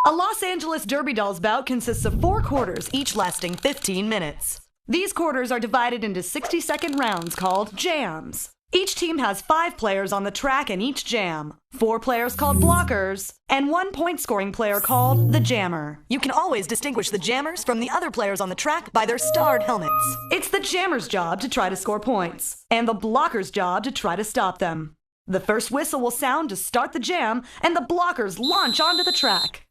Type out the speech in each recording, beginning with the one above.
A Los Angeles Derby Dolls bout consists of 4 quarters, each lasting 15 minutes. These quarters are divided into 60-second rounds called jams. Each team has 5 players on the track in each jam, 4 players called blockers, and 1 point-scoring player called the jammer. You can always distinguish the jammers from the other players on the track by their starred helmets. It's the jammer's job to try to score points, and the blocker's job to try to stop them. The first whistle will sound to start the jam, and the blockers launch onto the track.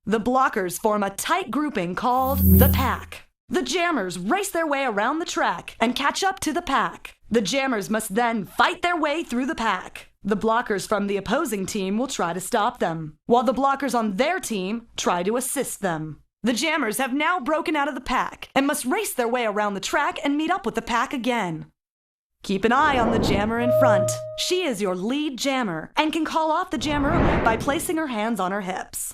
The blockers form a tight grouping called the pack. The jammers race their way around the track and catch up to the pack. The jammers must then fight their way through the pack. The blockers from the opposing team will try to stop them, while the blockers on their team try to assist them. The jammers have now broken out of the pack and must race their way around the track and meet up with the pack again. Keep an eye on the jammer in front. She is your lead jammer and can call off the jammer early by placing her hands on her hips.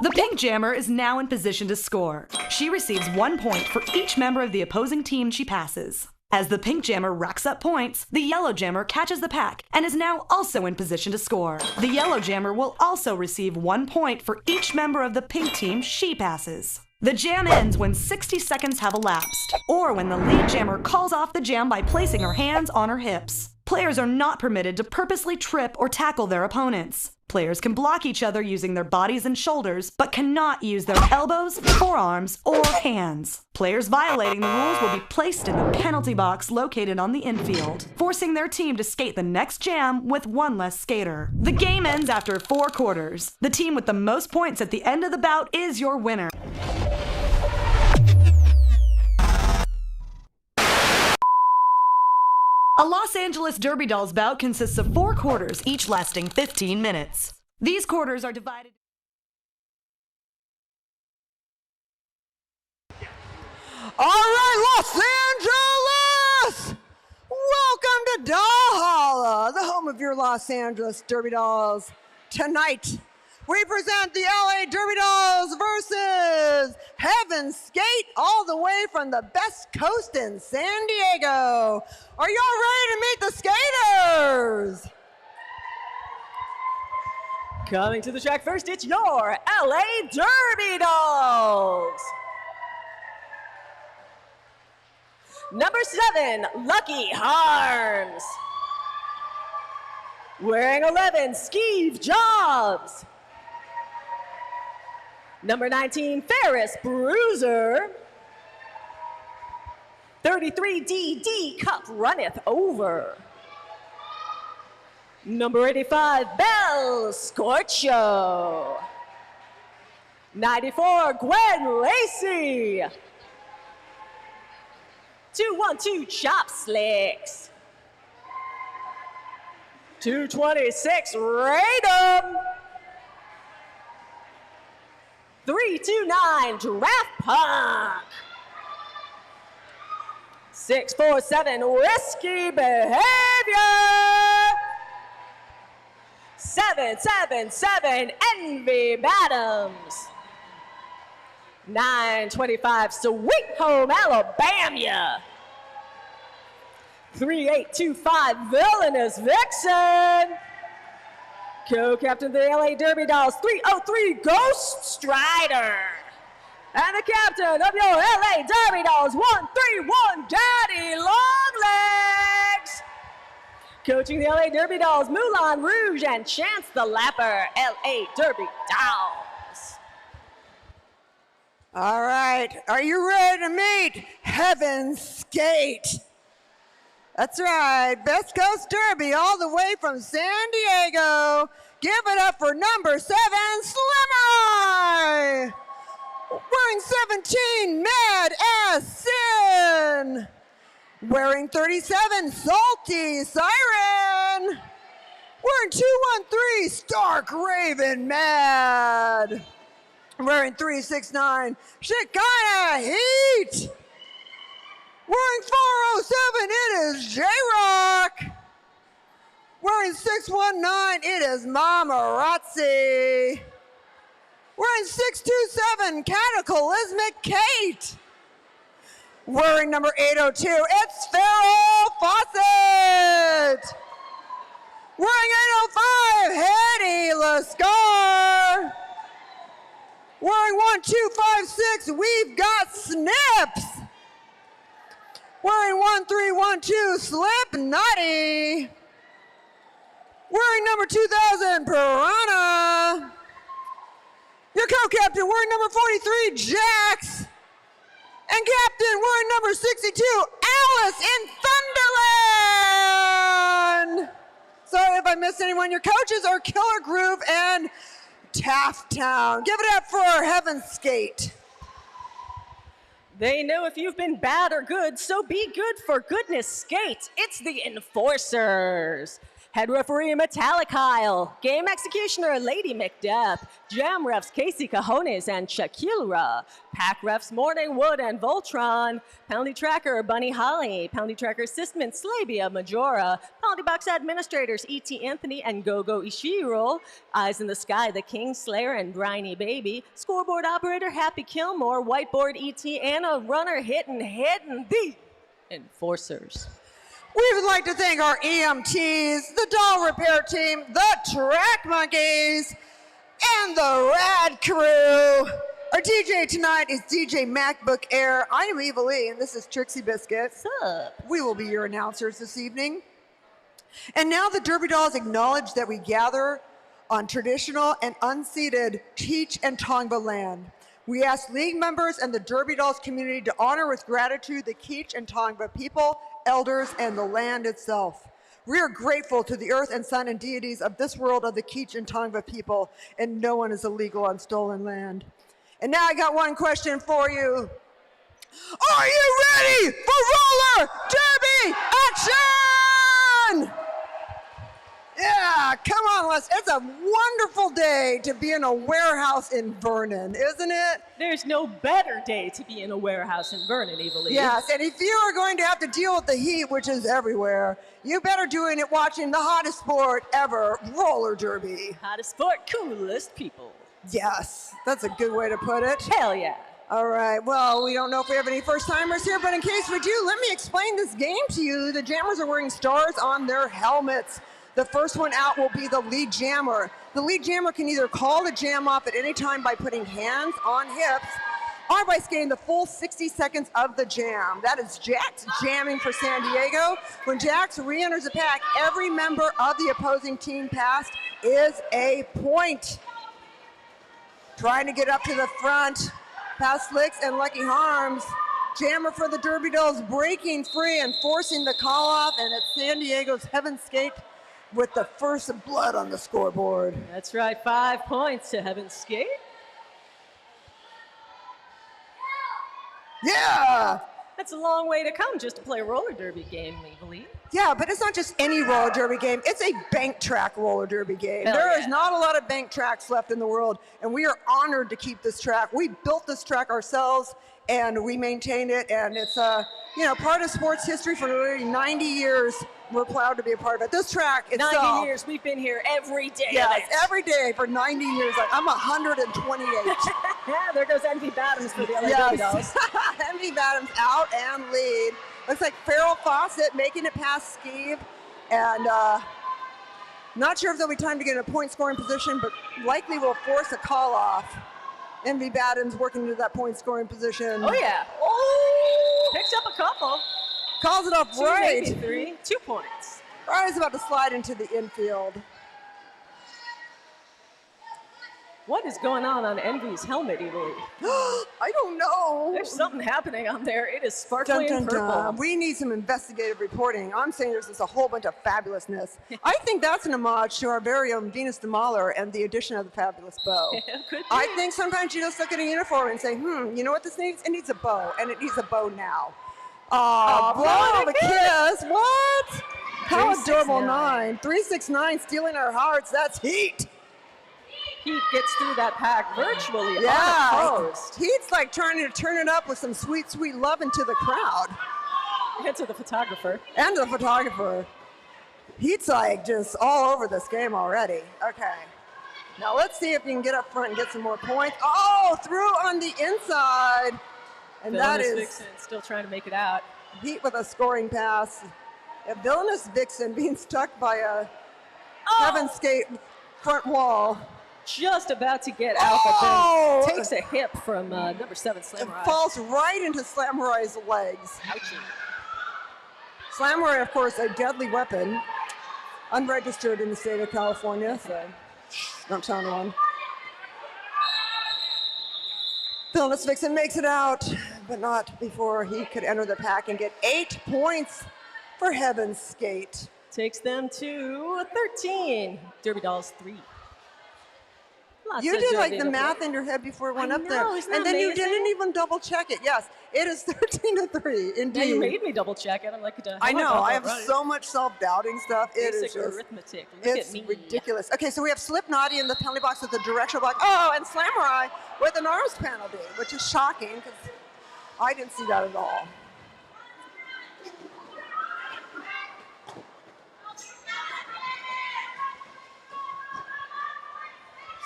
The pink jammer is now in position to score. She receives 1 point for each member of the opposing team she passes. As the pink jammer racks up points, the yellow jammer catches the pack and is now also in position to score. The yellow jammer will also receive 1 point for each member of the pink team she passes. The jam ends when 60 seconds have elapsed, or when the lead jammer calls off the jam by placing her hands on her hips. Players are not permitted to purposely trip or tackle their opponents. Players can block each other using their bodies and shoulders, but cannot use their elbows, forearms, or hands. Players violating the rules will be placed in the penalty box located on the infield, forcing their team to skate the next jam with 1 less skater. The game ends after 4 quarters. The team with the most points at the end of the bout is your winner. A Los Angeles Derby Dolls bout consists of 4 quarters, each lasting 15 minutes. These quarters are divided... All right, Los Angeles! Welcome to Doll the home of your Los Angeles Derby Dolls. Tonight, we present the LA Derby Dolls versus Heaven's Skate, all the way from the best coast in San Diego. Are y'all ready to meet the skaters? Coming to the track first, it's your LA Derby Dolls. Number 7, Lucky Harms. Wearing 11, Skeeve Jobs. Number 19, Ferris Bruiser. 33, DD Cup Runneth Over. Number 85, Belle Scorcho. 94, Gwen Lacey. 212, Chop Slicks. 226, Radom. 329, Giraffe Punk. 647, Risky Behavior. 777, Envy Bottoms. 925, Sweet Home Alabama. 3825, Villainous Vixen. Co-captain of the LA Derby Dolls, 303, Ghost Strider. And the captain of your LA Derby Dolls, 131, Daddy Longlegs. Coaching the LA Derby Dolls, Moulin Rouge and Chance the Lapper, LA Derby Dolls. All right, are you ready to meet Heaven's Skate? That's right, Best Coast Derby all the way from San Diego. Give it up for number 7, Slimmer. Wearing 17, Mad Ass Sin. Wearing 37, Salty Siren. Wearing 213, Stark Raven Mad. Wearing 369, Shekinah Heat. Wearing 407, it is J-Rock. Wearing 619, it is Mamarazzi. Wearing 627, Cataclysmic Kate. Wearing number 802, it's Farrell Fawcett. Wearing 805, Hetty Lascar. Wearing 1, 2, 5, 6, we've got Snips. Wearing 1, 3, 1, 2, Slip Nutty. Wearing number 2000, Piranha. Your co-captain wearing number 43, Jax. And captain wearing number 62, Alice in Thunderland. Sorry if I missed anyone. Your coaches are Killer Groove and Taft Town. Give it up for our Heaven Skate. They know if you've been bad or good, so be good for goodness skate. It's the Enforcers. Head referee Metallic Kyle, game executioner Lady McDeath, jam refs Casey Cajones and Shakira, pack refs Morning Wood and Voltron, penalty tracker Bunny Holly, penalty tracker assistant Slavia Majora, penalty box administrators E.T. Anthony and Gogo Ishiro, eyes in the sky the King Slayer and Briny Baby, scoreboard operator Happy Kilmore, whiteboard E.T. Anna, runner hitting the Enforcers. We would like to thank our EMTs, the doll repair team, the track monkeys, and the rad crew. Our DJ tonight is DJ MacBook Air. I am Eva Lee, and this is Trixie Biscuit. What's up? We will be your announcers this evening. And now the Derby Dolls acknowledge that we gather on traditional and unceded Cheech and Tongva land. We ask league members and the Derby Dolls community to honor with gratitude the Cheech and Tongva people, elders, and the land itself. We are grateful to the earth and sun and deities of this world of the Cheech and Tongva people, and no one is illegal on stolen land. And now I got one question for you. Are you ready for roller derby action? Yeah, come on, it's a wonderful day to be in a warehouse in Vernon, isn't it? There's no better day to be in a warehouse in Vernon, Eva Lee. Yes, and if you are going to have to deal with the heat, which is everywhere, you better doing it watching the hottest sport ever, roller derby. Hottest sport, coolest people. Yes, that's a good way to put it. Hell yeah. All right, well, we don't know if we have any first-timers here, but in case we do, let me explain this game to you. The jammers are wearing stars on their helmets. The first one out will be the lead jammer. The lead jammer can either call the jam off at any time by putting hands on hips or by skating the full 60 seconds of the jam. That is Jax jamming for San Diego. When Jax re-enters the pack, every member of the opposing team passed is a point. Trying to get up to the front, past Slicks and Lucky Harms. Jammer for the Derby Dolls breaking free and forcing the call off, and it's San Diego's Heaven Skate with the first blood on the scoreboard. That's right, 5 points to Heaven Skate. Yeah! That's a long way to come just to play a roller derby game, Eva Lee. Yeah, but it's not just any roller derby game. It's a bank track roller derby game. Hell There yeah. is not a lot of bank tracks left in the world, and we are honored to keep this track. We built this track ourselves, and we maintain it, and it's part of sports history for nearly 90 years. We're proud to be a part of it. This track itself. 90 years, we've been here every day. Yes, every day for 90 years. Like, I'm 128. Yeah, there goes Envy Bottoms for the LA Derby Dolls. Envy Bottoms out and lead. Looks like Farrell Fawcett making it past Skeeve. And not sure if there'll be time to get in a point scoring position, but likely will force a call off. Envy Bottoms working into that point scoring position. Oh, yeah. Oh! Picks up a couple. Calls it off Two, right. maybe 3. 2 points. Ryan's about to slide into the infield. What is going on Envy's helmet, Eva Lee? I don't know. There's something happening on there. It is sparkling purple. We need some investigative reporting. I'm saying there's just a whole bunch of fabulousness. I think that's an homage to our very own Venus de Mahler and the addition of the fabulous bow. Could be. I think sometimes you just look at a uniform and say, you know what this needs? It needs a bow, and it needs a bow now. Blow of a kiss. What? How adorable 9. 369 stealing our hearts. That's heat. Heat gets through that pack virtually unopposed. Heat's like trying to turn it up with some sweet, sweet love into the crowd. And to the photographer. And the photographer. Heat's like just all over this game already. Okay. Now let's see if you can get up front and get some more points. Oh, through on the inside. And that is Vixen still trying to make it out. Heat with a scoring pass. A villainous Vixen being stuck by a Heaven Skate front wall. just about to get out, but then takes a hip from number 7, Slamurai. It falls right into Slamurai's legs. Ouchie. Slamurai, of course, a deadly weapon, unregistered in the state of California, so don't tell anyone. Villainous Vixen makes it out, but not before he could enter the pack and get 8 points for Heaven's Gate. Takes them to 13. Derby Dolls 3. Lots You of did like Derby the to math play. in your head before it went I up know, there. isn't that And then you amazing? didn't even double check it. Yes, it is 13-3, indeed. Yeah, you made me double check it. I'm like, I know, got I that have right. so much self-doubting stuff. It is Basic just, arithmetic. Look it's at me. ridiculous. Okay, so we have Slipknotty in the penalty box with a directional block. Oh, and Slamurai with an arms penalty, which is shocking because I didn't see that at all.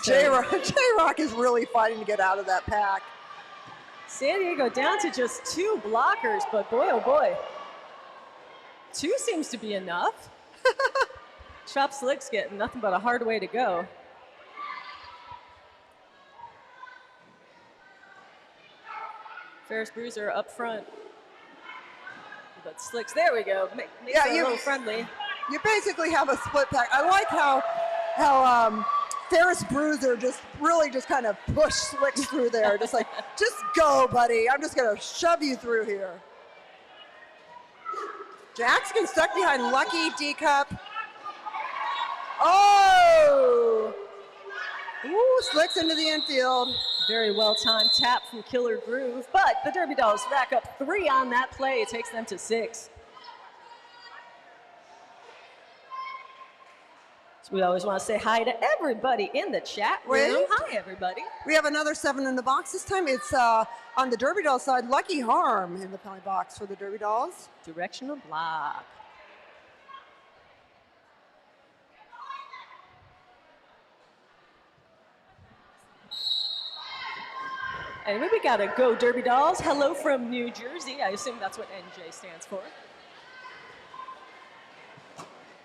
J-Rock is really fighting to get out of that pack. San Diego down to just 2 blockers, but boy, oh boy. 2 seems to be enough. Chop Slick's getting nothing but a hard way to go. Ferris Bruiser up front. But Slick's, there we go. Makes Yeah, it a little friendly. You basically have a split pack. I like how Ferris Bruiser just kind of pushed Slicks through there. Just like, just go, buddy. I'm just going to shove you through here. Jax getting stuck behind Lucky D-Cup. Oh! Ooh, Slicks into the infield. Very well-timed tap from Killer Groove, but the Derby Dolls rack up 3 on that play. It takes them to 6. So we always want to say hi to everybody in the chat room. Wait. Hi, everybody. We have another 7 in the box. This time it's on the Derby Doll side, Lucky Harm in the penalty box for the Derby Dolls. Directional block. And we got a Go Derby Dolls. Hello from New Jersey. I assume that's what NJ stands for.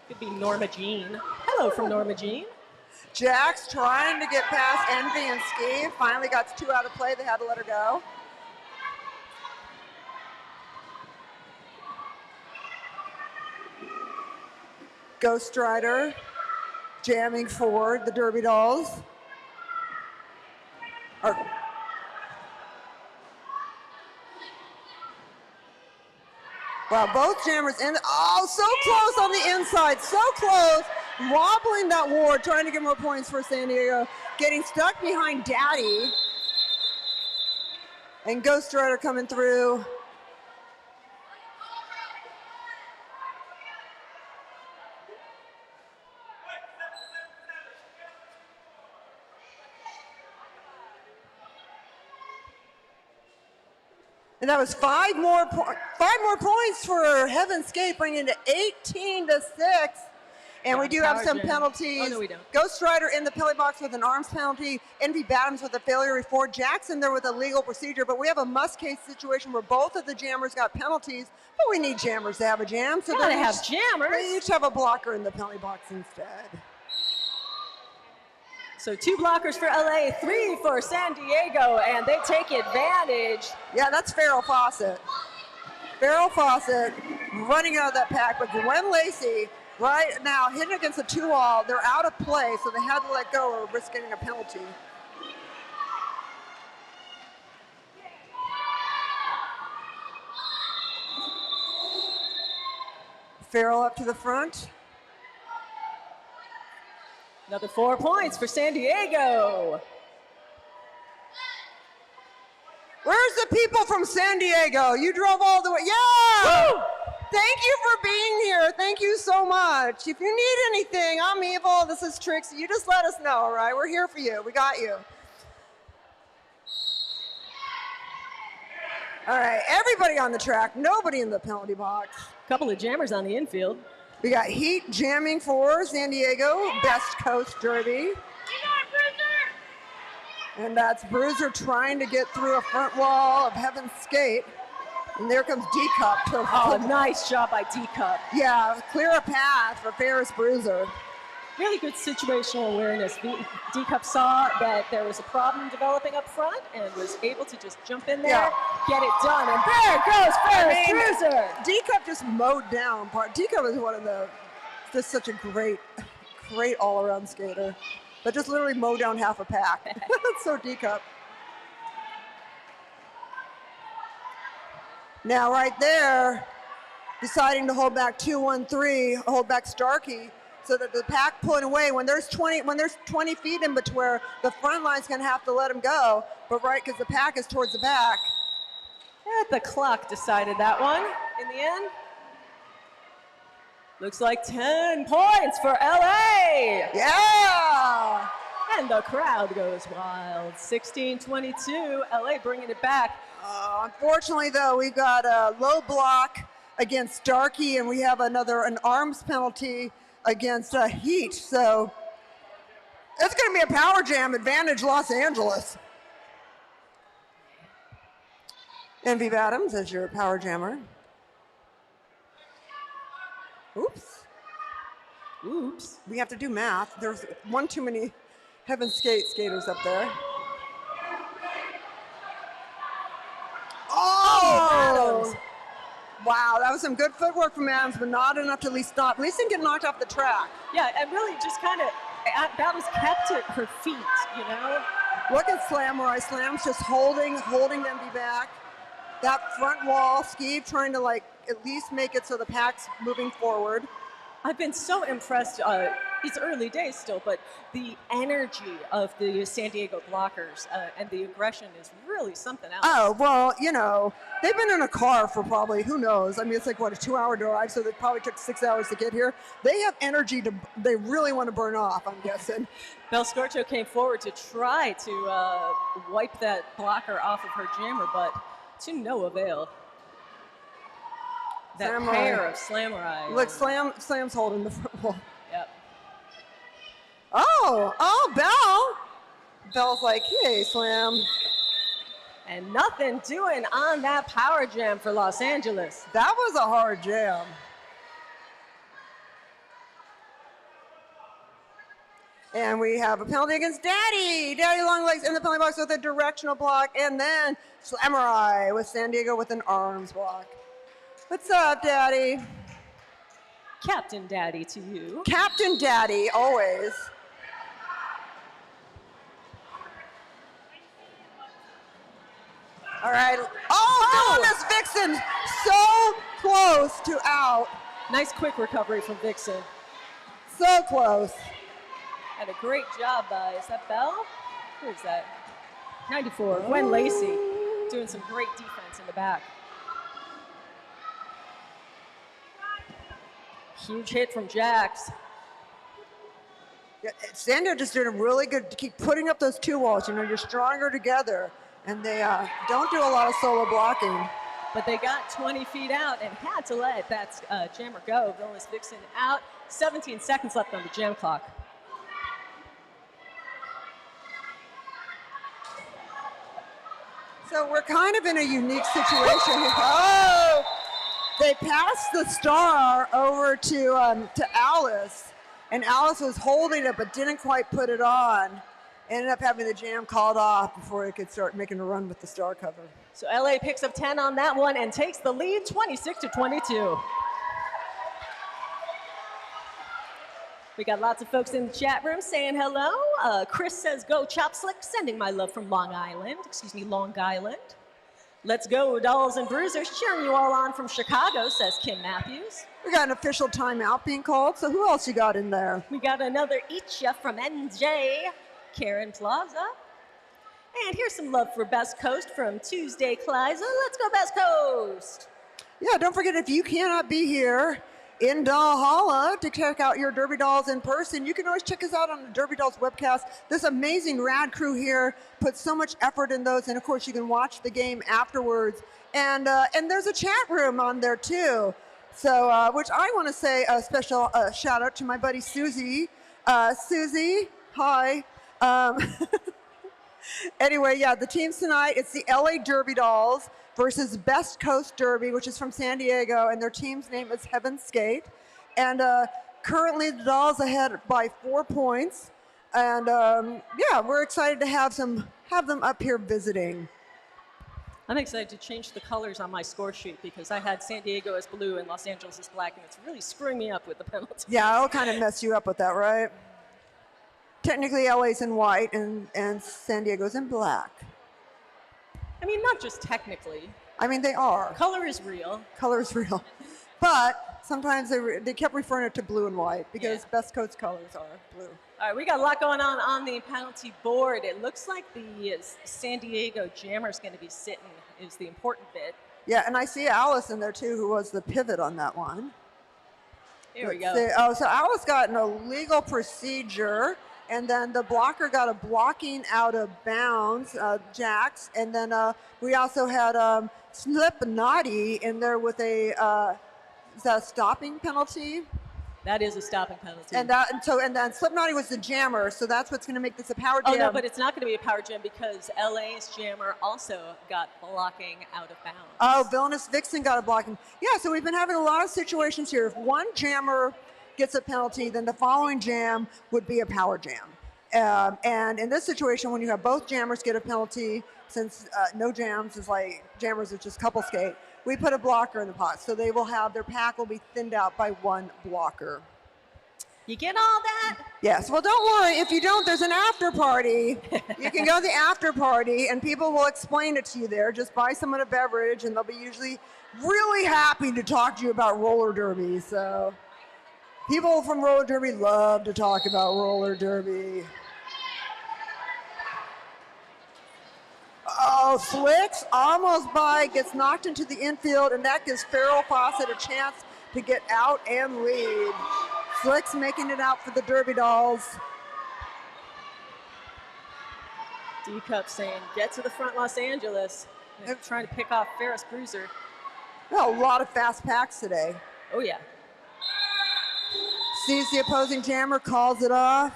Could be Norma Jean. Hello from Norma Jean. Jax trying to get past Envy and Ski. Finally got 2 out of play. They had to let her go. Ghost Rider jamming forward the Derby Dolls. Wow, both jammers in. Oh, so close on the inside, so close. Wobbling that ward, trying to get more points for San Diego. Getting stuck behind Daddy. And Ghost Rider coming through. And that was 5 more points for Heaven's Gate, bringing it to 18-6. And we do have some penalties. Oh, no, we don't. Ghost Rider in the penalty box with an arms penalty. Envy Bottoms with a failure before. Jackson there with a legal procedure. But we have a must-case situation where both of the jammers got penalties. But we need jammers to have a jam. So Gotta have jammers. They each have a blocker in the penalty box instead. So 2 blockers for LA, 3 for San Diego, and they take advantage. Yeah, that's Farrell Fawcett. Farrell Fawcett running out of that pack, but Gwen Lacey right now hitting against the 2-wall. They're out of play, so they had to let go or risk getting a penalty. Farrell up to the front. Another 4 points for San Diego. Where's the people from San Diego? You drove all the way. Yeah! Woo! Thank you for being here. Thank you so much. If you need anything, I'm Evil. This is Trixie. You just let us know, all right? We're here for you. We got you. All right, everybody on the track. Nobody in the penalty box. Couple of jammers on the infield. We got Heat jamming for San Diego, Best Coast Derby. And that's Bruiser trying to get through a front wall of Heaven's Gate. And there comes D-Cup to Oh, nice job by D-Cup. yeah, clear a path for Ferris Bruiser. Really good situational awareness. D-Cup saw that there was a problem developing up front and was able to just jump in there, get it done, and there goes Ferris Cruiser. D-Cup just mowed down. D-Cup is just such a great all-around skater. But just literally mow down half a pack. That's so D-Cup. Now right there, deciding to hold back 2-1-3, hold back Starkey, so that the pack pulling away. When there's 20 feet in between, the front line's gonna have to let him go. But because the pack is towards the back. The clock decided that one in the end. Looks like 10 points for LA. Yeah! And the crowd goes wild. 16-22, LA bringing it back. Unfortunately, though, we've got a low block against Starkey, and we have an arms penalty against Heat. So it's going to be a power jam advantage, Los Angeles. Envy Adams as your power jammer. Oops. We have to do math. There's one too many Heaven's Gate skaters up there. Oh! Wow, that was some good footwork from Adams, but not enough to at least stop. At least didn't get knocked off the track. Yeah, and really just kind of, that was kept at her feet, you know? Look at Slamurai. Slam's just holding them back. That front wall, Skeeve trying to at least make it so the pack's moving forward. I've been so impressed, it's early days still, but the energy of the San Diego blockers and the aggression is really something else. Oh, well, they've been in a car for probably, who knows? I mean, it's a 2-hour drive, so they probably took 6 hours to get here. They have energy they really want to burn off, I'm guessing. Belscorcho came forward to try to wipe that blocker off of her jammer, but to no avail. That Samurai. pair of Slamurai. Look, Slam's holding the front wall. Yep. Oh, Bell's like, hey, Slam. And nothing doing on that power jam for Los Angeles. That was a hard jam. And we have a penalty against Daddy. Daddy long legs in the penalty box with a directional block. And then Slamurai with San Diego with an arms block. What's up, Daddy? Captain Daddy to you. Captain Daddy, always. All right. Oh, Villainous Vixen, so close to out. Nice quick recovery from Vixen. So close. And a great job by, is that Bell? Who is that? 94, Gwen Lacey, doing some great defense in the back. Huge hit from Jax. Yeah, San Diego just doing really good to keep putting up those two walls. You're stronger together. And they don't do a lot of solo blocking. But they got 20 feet out and had to let that jammer go. Villainous Vixen out. 17 seconds left on the jam clock. So we're kind of in a unique situation. Oh! They passed the star over to Alice, and Alice was holding it but didn't quite put it on. Ended up having the jam called off before it could start making a run with the star cover. So LA picks up 10 on that one and takes the lead 26-22. We got lots of folks in the chat room saying hello. Chris says, go Chop Slick, sending my love from Long Island. Let's go, Dolls and Bruisers, cheering you all on from Chicago, says Kim Matthews. We got an official timeout being called, so who else you got in there? We got another Eat Ya from NJ, Karen Plaza. And here's some love for Best Coast from Tuesday Kliza. Let's go Best Coast. Yeah, don't forget, if you cannot be here in Valhalla to check out your Derby Dolls in person, you can always check us out on the Derby Dolls webcast. This amazing rad crew here puts so much effort in those, and of course you can watch the game afterwards. And there's a chat room on there too. So, which I want to say a special shout out to my buddy Susie. Susie, hi. Anyway, yeah, the teams tonight, it's the LA Derby Dolls versus Best Coast Derby, which is from San Diego, and their team's name is Heaven's Gate. And Currently, the Dolls ahead by 4 points. And yeah, we're excited to have them up here visiting. I'm excited to change the colors on my score sheet because I had San Diego as blue and Los Angeles as black, and it's really screwing me up with the penalties. Yeah, it'll kind of mess you up with that, right? Technically, LA's in white and San Diego's in black. I mean, not just technically. I mean, they are. Color is real. Color is real. But sometimes they kept referring it to blue and white because Best Coast colors are blue. All right, we got a lot going on the penalty board. It looks like the San Diego jammer is going to be sitting is the important bit. Yeah, and I see Alice in there too, who was the pivot on that one. Here we go. So Alice got an illegal procedure, and then the blocker got a blocking out of bounds, jacks, and then we also had Slipknotty in there with a is that a stopping penalty? That is a stopping penalty. And then Slipknotty was the jammer, so that's what's going to make this a power jam. Oh no, but it's not going to be a power jam because LA's jammer also got blocking out of bounds. Oh, Villainous Vixen got a blocking. Yeah, so we've been having a lot of situations here. If one jammer gets a penalty, then the following jam would be a power jam. And in this situation, when you have both jammers get a penalty, since no jams is like jammers is just couple skate, we put a blocker in the pot. So they will have, their pack will be thinned out by one blocker. You get all that? Yes, well don't worry, if you don't, there's an after party. You can go to the after party and people will explain it to you there. Just buy someone a beverage and they'll be usually really happy to talk to you about roller derby. So people from roller derby love to talk about roller derby. Oh, Slicks almost by, gets knocked into the infield, and that gives Farrell Fawcett a chance to get out and lead. Slicks making it out for the Derby Dolls. D-Cup saying, get to the front, Los Angeles. They're trying to pick off Ferris Bruiser. Well, a lot of fast packs today. Oh, yeah. Sees the opposing jammer, calls it off.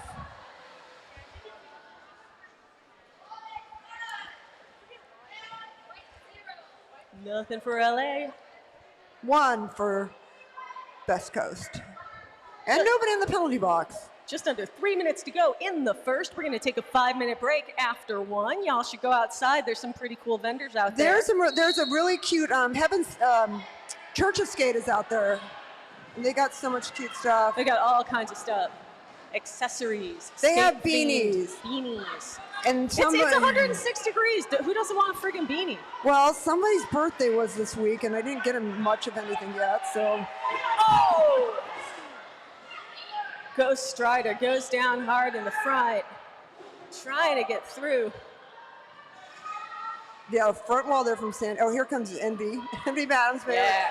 Nothing for LA. One for Best Coast. And nobody in the penalty box. Just under 3 minutes to go in the first. We're going to take a 5-minute break after one. Y'all should go outside. There's some pretty cool vendors out there. There's a really cute Heaven's Church of Skate is out there. And they got so much cute stuff. They got all kinds of stuff. Accessories. They have beanies. Beanies. And it's 106 degrees. Who doesn't want a friggin' beanie? Well, somebody's birthday was this week, and I didn't get him much of anything yet, so. Oh! Ghost Strider goes down hard in the front, trying to get through. Yeah, front wall there from San. Oh, here comes Envy. Envy Adams,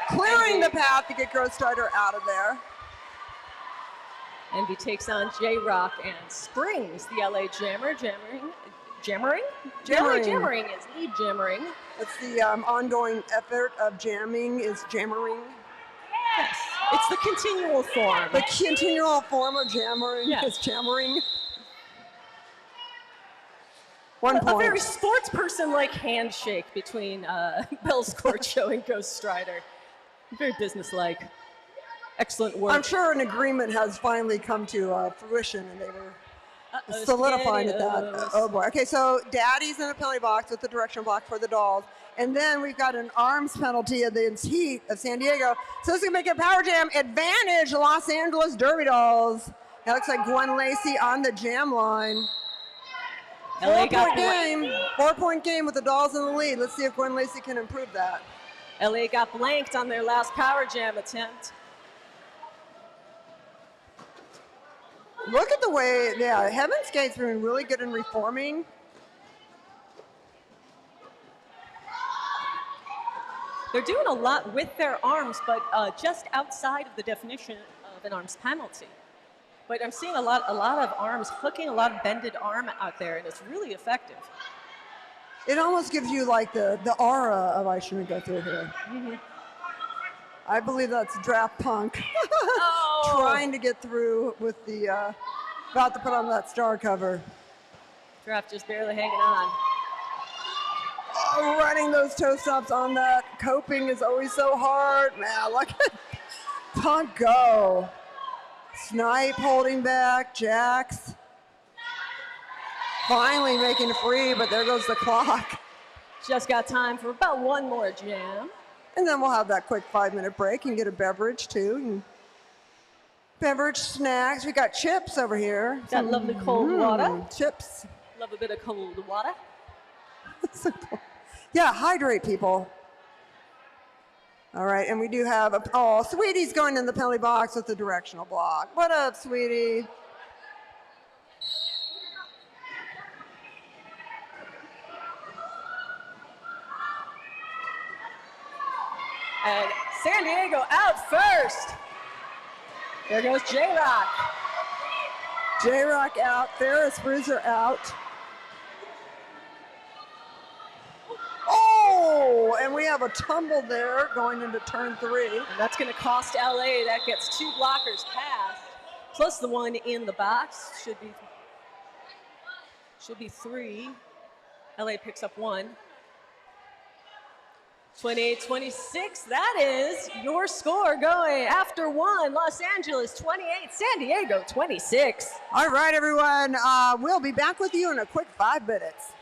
clearing Envy. the path to get Ghost Strider out of there. Envy takes on J-Rock and springs the LA Jammer. Jammering? LA Jammering is lead jammering. It's the ongoing effort of jamming is jammering. Yes, it's the continual form. The continual form of jammering is jammering. 1 point. A very sports person-like handshake between Bell Scorcho and Ghost Strider. Very businesslike. Excellent work. I'm sure an agreement has finally come to fruition, and they were solidifying at that. Oh boy. Okay, so Daddy's in the penalty box with the directional block for the Dolls. And then we've got an arms penalty of the heat of San Diego. So this is going to make a power jam advantage, Los Angeles Derby Dolls. That looks like Gwen Lacey on the jam line. 4-point game. 4-point game with the Dolls in the lead. Let's see if Gwen Lacey can improve that. LA got blanked on their last power jam attempt. Look at the way, Heaven Skate's been really good in reforming. They're doing a lot with their arms, but just outside of the definition of an arms penalty. But I'm seeing a lot of arms hooking, a lot of bended arm out there, and it's really effective. It almost gives you like the aura of I shouldn't go through here. Mm-hmm. I believe that's Draft Punk trying to get through with the, about to put on that star cover. Draft just barely hanging on. Oh, running those toe stops on that coping is always so hard. Man, look at Punk go. Snipe holding back, Jax. Finally making it free, but there goes the clock. Just got time for about one more jam. And then we'll have that quick 5-minute break and get a beverage too. And beverage, snacks. We got chips over here. Got lovely cold water. Chips. Love a bit of cold water. Yeah, hydrate, people. All right, and we do have oh, Sweetie's going in the penalty box with the directional block. What up, Sweetie? And San Diego out first. There goes J-Rock. J-Rock out, Ferris Bruiser out. Oh, and we have a tumble there going into turn 3. And that's going to cost LA. That gets 2 blockers past, plus the one in the box. Should be 3. LA picks up 1. 28-26, that is your score going after 1. Los Angeles 28, San Diego 26. All right, everyone, we'll be back with you in a quick 5 minutes.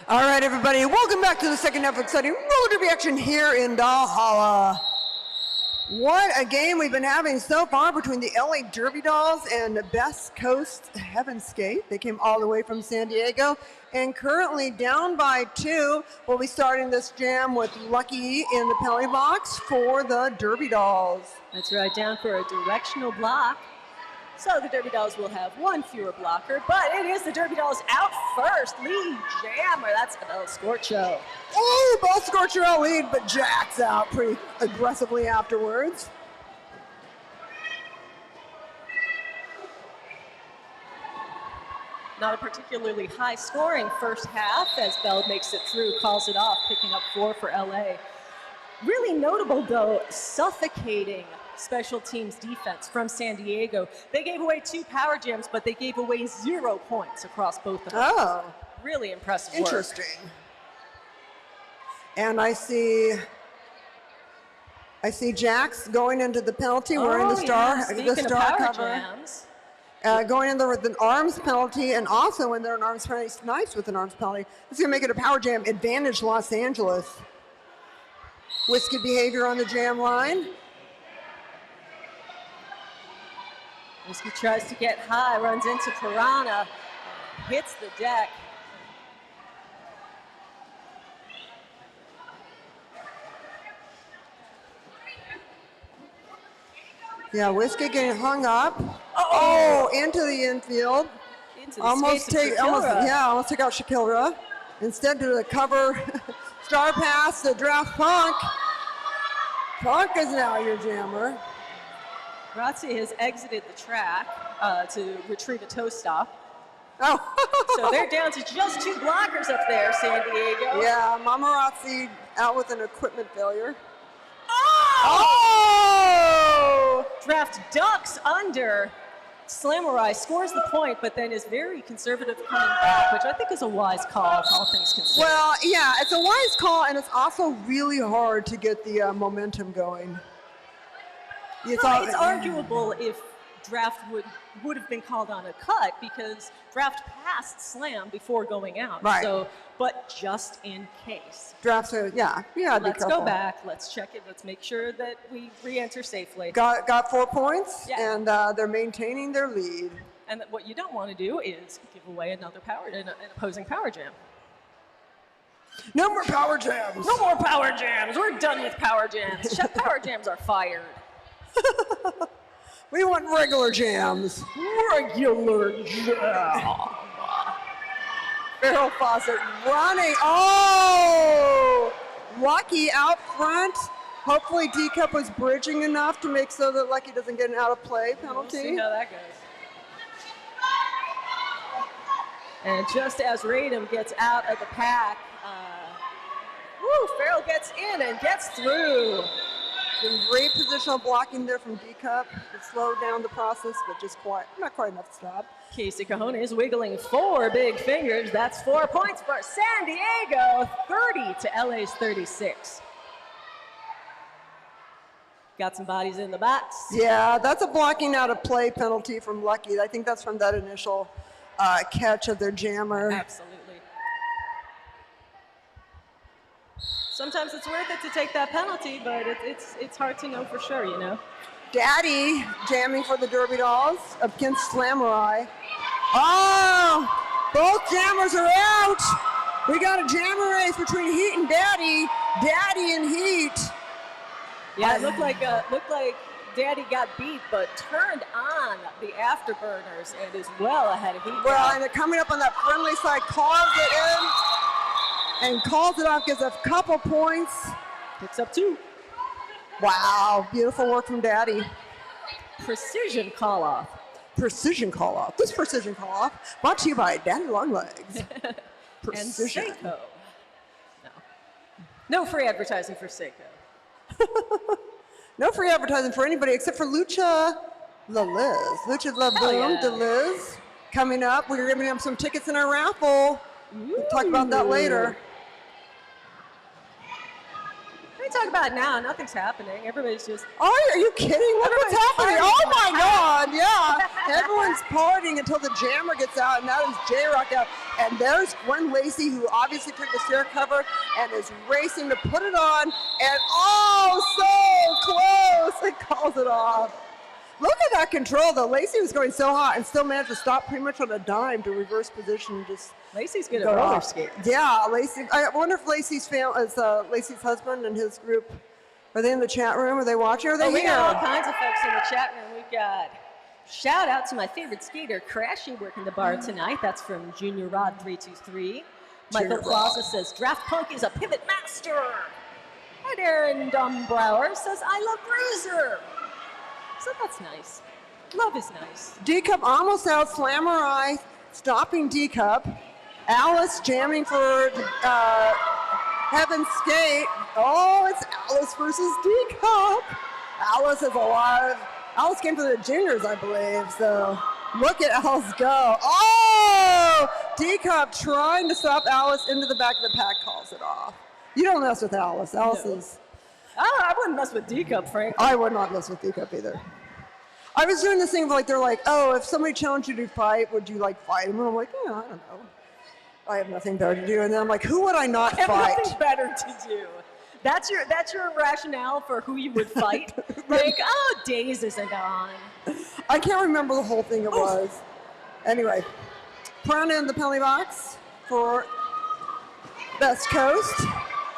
All right, everybody, welcome back to the second half of exciting roller derby action here in Valhalla. What a game we've been having so far between the LA Derby Dolls and Best Coast Heavenscape. They came all the way from San Diego and currently down by 2. We'll be starting this jam with Lucky in the penalty box for the Derby Dolls. That's right, down for a directional block. So the Derby Dolls will have one fewer blocker, but it is the Derby Dolls out first. Lead jammer, that's Bell Scorcho. Oh, Bell Scorcher out lead, but Jack's out pretty aggressively afterwards. Not a particularly high-scoring first half as Bell makes it through, calls it off, picking up 4 for LA. Really notable, though, suffocating special teams defense from San Diego. They gave away 2 power jams, but they gave away 0 points across both of them. Oh. Really impressive work. Interesting. And I see Jax going into the penalty, wearing the star, yeah. the star cover. Jams. Going in there with an arms penalty, and also when they're an arms penalty, snipes with an arms penalty. This is going to make it a power jam advantage Los Angeles. Whiskey behavior on the jam line. Whiskey tries to get high, runs into Piranha, hits the deck. Yeah, Whiskey getting hung up. Oh, into the infield. Into the almost took out Shakira. Instead to the cover star pass to draft Punk. Punk is now your jammer. Razzi has exited the track to retrieve a toe stop. Oh. So they're down to just 2 blockers up there, San Diego. Yeah, Mamarazzi out with an equipment failure. Oh! Draft ducks under. Slamurai scores the point, but then is very conservative coming back, which I think is a wise call, all things considered. Well, yeah, it's a wise call, and it's also really hard to get the momentum going. It's arguable if draft would have been called on a cut because draft passed Slam before going out. Right. So, but just in case. Drafts are, yeah. Let's go back. Let's check it. Let's make sure that we re-enter safely. Got 4 points, yeah. And they're maintaining their lead. And what you don't want to do is give away an opposing power jam. No more power jams. No more power jams. We're done with power jams. Power jams are fired. We want regular jams. Regular jam. Farrell Fawcett running. Oh! Lucky out front. Hopefully D-Cup was bridging enough to make so that Lucky doesn't get an out of play penalty. We'll see how that goes. And just as Radom gets out of the pack, Farrell gets in and gets through. Some great positional blocking there from D-Cup. It slowed down the process, but just not quite enough to stop. Casey Cajones wiggling 4 big fingers. That's 4 points for San Diego, 30 to LA's 36. Got some bodies in the box. Yeah, that's a blocking out of play penalty from Lucky. I think that's from that initial catch of their jammer. Absolutely. Sometimes it's worth it to take that penalty, but it's hard to know for sure, you know. Daddy jamming for the Derby Dolls against Slamurai. Oh, both jammers are out. We got a jammer race between Heat and Daddy. Daddy and Heat. Yeah, it looked like Daddy got beat, but turned on the afterburners and is well ahead of Heat. Well, and they're coming up on that friendly side, calls it in. And calls it off, gives a couple points. Picks up 2. Wow, beautiful work from Daddy. Precision call off. Precision call off. This precision call off brought to you by Daddy Longlegs. Precision. And Seiko. No free advertising for Seiko. No free advertising for anybody except for Lucha La Liz. Lucha La Boom De Liz. Coming up, we're giving them some tickets in our raffle. We'll talk about that later. Let me talk about it now. Nothing's happening. Everybody's just. Oh, are you kidding? Look what's happening. Everybody's Oh my God, yeah. Everyone's partying until the jammer gets out, and now there's J-Rock out. And there's Gwen Lacey, who obviously took the stair cover and is racing to put it on. And oh, so close. It calls it off. Look at that control, though. Lacey was going so hot and still managed to stop pretty much on a dime to reverse position. Just Lacey's good at roller skating. Yeah, Lacey. I wonder if Lacey's Lacey's husband and his group, are they in the chat room? Are they watching? Are they We here? got all kinds of folks in the chat room. We've got shout out to my favorite skater, Crashy, working the bar tonight. That's from Junior Rod 323. Michael Plaza says Draft Punk is a pivot master. And Aaron Dumbrower says I love Bruiser. So that's nice. Love is nice. D-Cup almost out. Slamurai stopping D-Cup. Alice jamming for Heaven's Skate. Oh, it's Alice versus D-Cup. Alice has a lot of. Alice came for the juniors, I believe. So look at Alice go. Oh, D-Cup trying to stop Alice into the back of the pack, calls it off. You don't mess with Alice. Alice is. Oh, I wouldn't mess with D-Cup, frankly. I would not mess with D-Cup either. I was doing this thing of like, they're like, oh, if somebody challenged you to fight, would you like fight him? And I'm like, yeah, I don't know. I have nothing better to do. And then I'm like, who would I not I have fight? nothing better to do. That's your rationale for who you would fight? Like, oh, Days isn't on. I can't remember the whole thing it was. Anyway, Prana in the penalty box for Best Coast.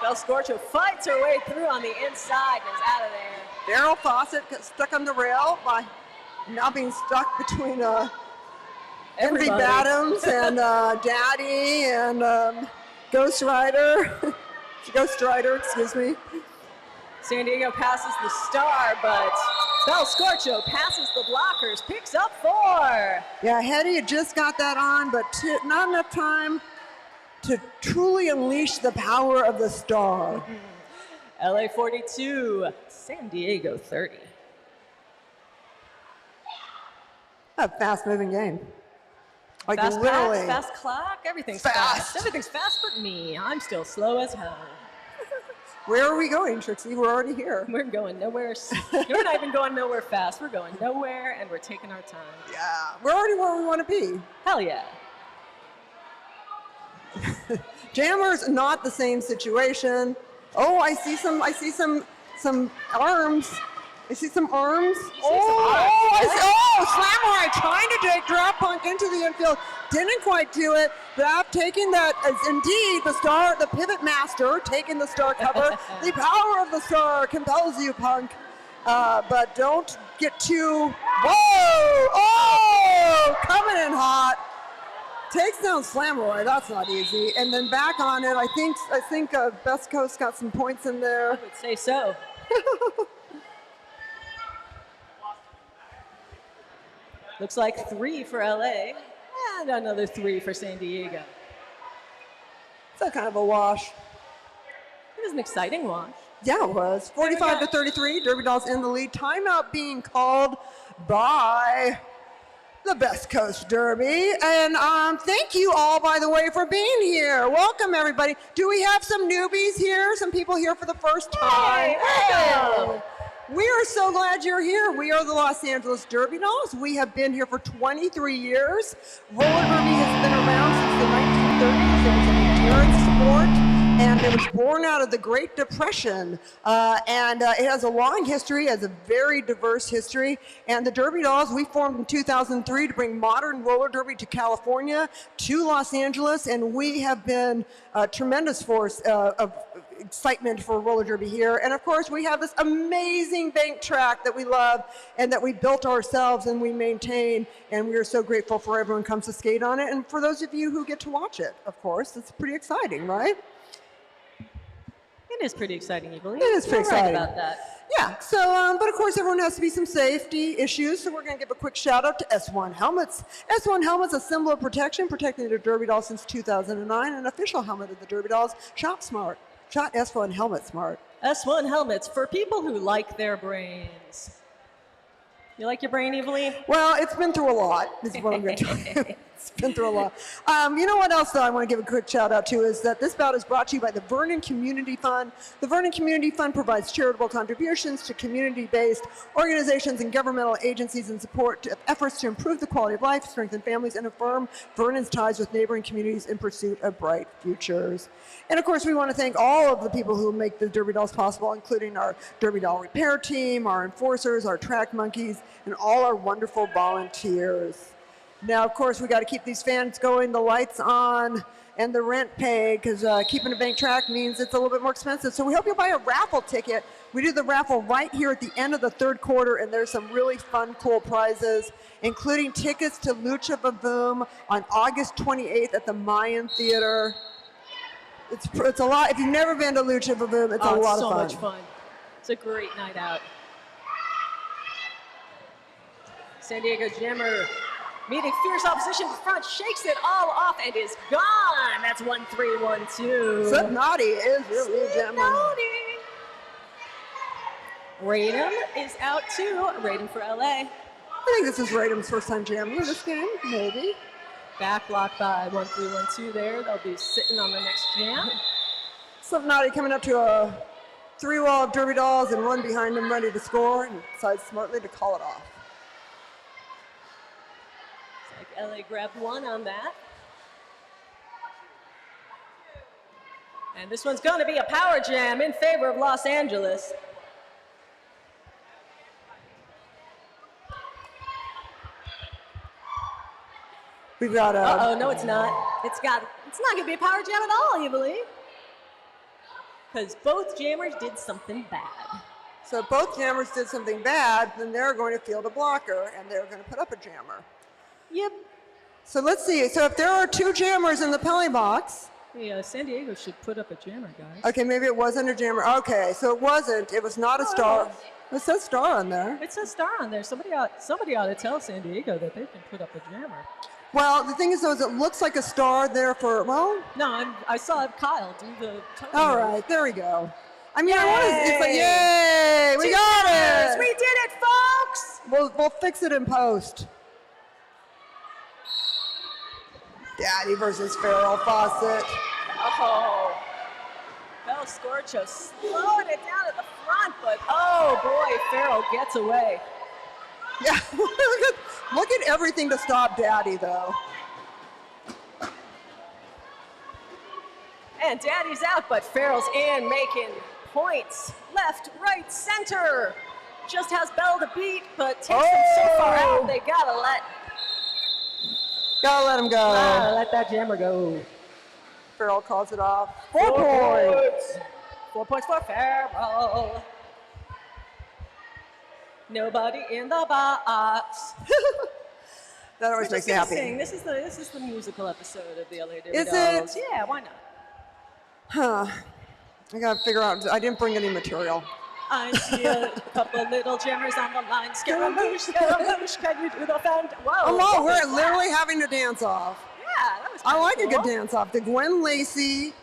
Bel Scorcho fights her way through on the inside and is out of there. Daryl Fawcett gets stuck on the rail by now being stuck between Envy Everybody. Badams and Daddy and Ghost Rider. Ghost Rider, excuse me. San Diego passes the star, but Bel Scorcho passes the blockers, picks up 4. Yeah, Hetty had just got that on, but not enough time to truly unleash the power of the star. LA 42, San Diego 30. A fast-moving game. Like Fast literally. packs, fast clock, everything's Fast. fast. Everything's fast but me. I'm still slow as hell. Where are we going, Trixie? We're already here. We're going nowhere. We're not even going nowhere fast. We're going nowhere, and we're taking our time. Yeah, we're already where we want to be. Hell yeah. Jammer's not the same situation. Oh, I see some arms. I see some arms. Slamurai trying to take Draft Punk into the infield. Didn't quite do it. Draft taking that as indeed the star, the pivot master, taking the star cover. The power of the star compels you, Punk. But don't get too. Whoa! Oh! Coming in hot. Takes down Slamurai. That's not easy. And then back on it. I think Best Coast got some points in there. I would say so. Looks like 3 for LA and another 3 for San Diego. It's a kind of a wash. It was an exciting watch. Yeah, it was. 45 to 33. Derby Dolls in the lead. Timeout being called by the Best Coast Derby. And thank you all, by the way, for being here. Welcome, everybody. Do we have some newbies here? Some people here for the first time? Hey. We are so glad you're here. We are the Los Angeles Derby Dolls. We have been here for 23 years. Roller derby has been around since the 1930s. It was an endurance sport, and it was born out of the Great Depression. It has a long history, has a very diverse history. And the Derby Dolls, we formed in 2003 to bring modern roller derby to California, to Los Angeles, and we have been a tremendous force of excitement for roller derby here. And of course, we have this amazing bank track that we love and that we built ourselves and we maintain, and we are so grateful for everyone who comes to skate on it. And for those of you who get to watch it, of course, it's pretty exciting, right? It is pretty exciting, you believe? It is pretty exciting. Right about that. Yeah, so, but of course everyone has to be some safety issues, so we're going to give a quick shout out to S1 Helmets. S1 Helmets, a symbol of protection, protecting the Derby Dolls since 2009, an official helmet of the Derby Dolls. Shop smart. Shot S1 Helmet smart. S1 helmets for people who like their brains. You like your brain, Evilly? Well, it's been through a lot, is what I'm going to tell you. It's been through a lot. You know what else, though, I want to give a quick shout out to is that this bout is brought to you by the Vernon Community Fund. The Vernon Community Fund provides charitable contributions to community-based organizations and governmental agencies in support of efforts to improve the quality of life, strengthen families, and affirm Vernon's ties with neighboring communities in pursuit of bright futures. And of course, we want to thank all of the people who make the Derby Dolls possible, including our Derby Doll repair team, our enforcers, our track monkeys, and all our wonderful volunteers. Now, of course, we got to keep these fans going, the lights on, and the rent paid, because keeping a bank track means it's a little bit more expensive. So we hope you'll buy a raffle ticket. We do the raffle right here at the end of the third quarter, and there's some really fun, cool prizes, including tickets to Lucha Vavoom on August 28th at the Mayan Theater. It's a lot. If you've never been to Lucha Vavoom, it's a lot of fun. It's so much fun. It's a great night out. San Diego Jammer meeting fierce opposition in front, shakes it all off and is gone. That's 1-3-1-2. Slipknot is really jamming. Radom is out too. Radom for LA. I think this is Radom's first time jamming this game, maybe. Back block by 1-3-1-2 there. They'll be sitting on the next jam. Slipknot coming up to a 3-wall of Derby Dolls and one behind him ready to score and decides smartly to call it off. LA grabbed one on that. And this one's going to be a power jam in favor of Los Angeles. We've got a... Uh-oh, no it's not. It's not going to be a power jam at all, you believe? Because both jammers did something bad. So if both jammers did something bad, then they're going to field a blocker and they're going to put up a jammer. Yep. So let's see. So if there are two jammers in the penalty box. Yeah, San Diego should put up a jammer, guys. Okay, maybe it wasn't a jammer. Okay, so it wasn't. It was not a star. It says star on there. It says star on there. Somebody ought to tell San Diego that they can put up a jammer. Well, the thing is, though, is it looks like a star there for, well. No, I saw Kyle do the totem. All right, there we go. I mean, it's like, yay, we got it. We did it, folks. We'll fix it in post. Daddy versus Farrell Fawcett. Oh, Bel Scorcho slowed it down at the front, but oh boy, Farrell gets away. Yeah, look at everything to stop Daddy, though. And Daddy's out, but Farrell's in, making points. Left, right, center. Just has Bell to beat, but takes him so far out, they gotta let him go. Let that jammer go. Farrell calls it off. 4 points. 4 points for Farrell. Nobody in the box. That always makes me happy. Sing. This is the musical episode of the LA Derby Is Dolls. it? Yeah, why not? Huh. I gotta figure out. I didn't bring any material. I see a couple little jammers on the line. Scaramouche, Scaramouche, can you do the fan? Whoa. Oh, we're literally having a dance off. Yeah, that was I like cool. a good dance off. The Gwen Lacey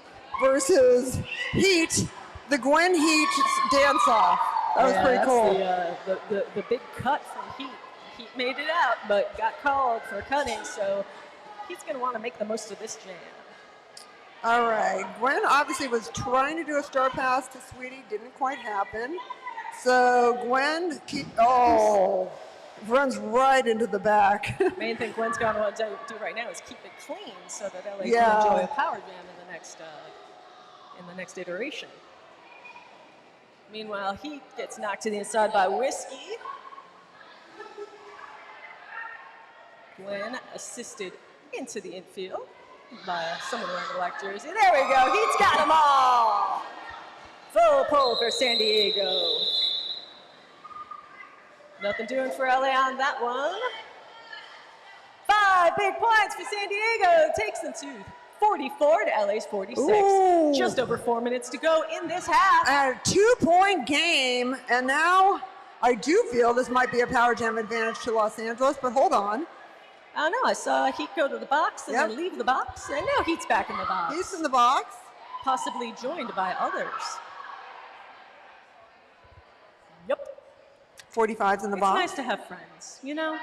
versus Heat. The Gwen Heat dance off. That was pretty cool. The big cut from Heat. Heat made it out, but got called for cutting, so Heat's going to want to make the most of this jam. All right. Gwen obviously was trying to do a star pass to Sweetie. Didn't quite happen. So Gwen runs right into the back. Main thing Gwen's going to want to do right now is keep it clean so that LA can enjoy a power jam in the next iteration. Meanwhile, Heat gets knocked to the inside by Whiskey. Gwen assisted into the infield by someone wearing a black jersey. There we go. Heat's got them all. Full pull for San Diego. Nothing doing for LA on that one. 5 big points for San Diego. Takes them to 44 to LA's 46. Ooh. Just over 4 minutes to go in this half. A 2-point game, and now I do feel this might be a power jam advantage to Los Angeles, but hold on. I don't know. I saw Heat go to the box and then leave the box, and now Heat's back in the box. He's in the box. Possibly joined by others. Yep. 45's in the box. It's nice to have friends, you know?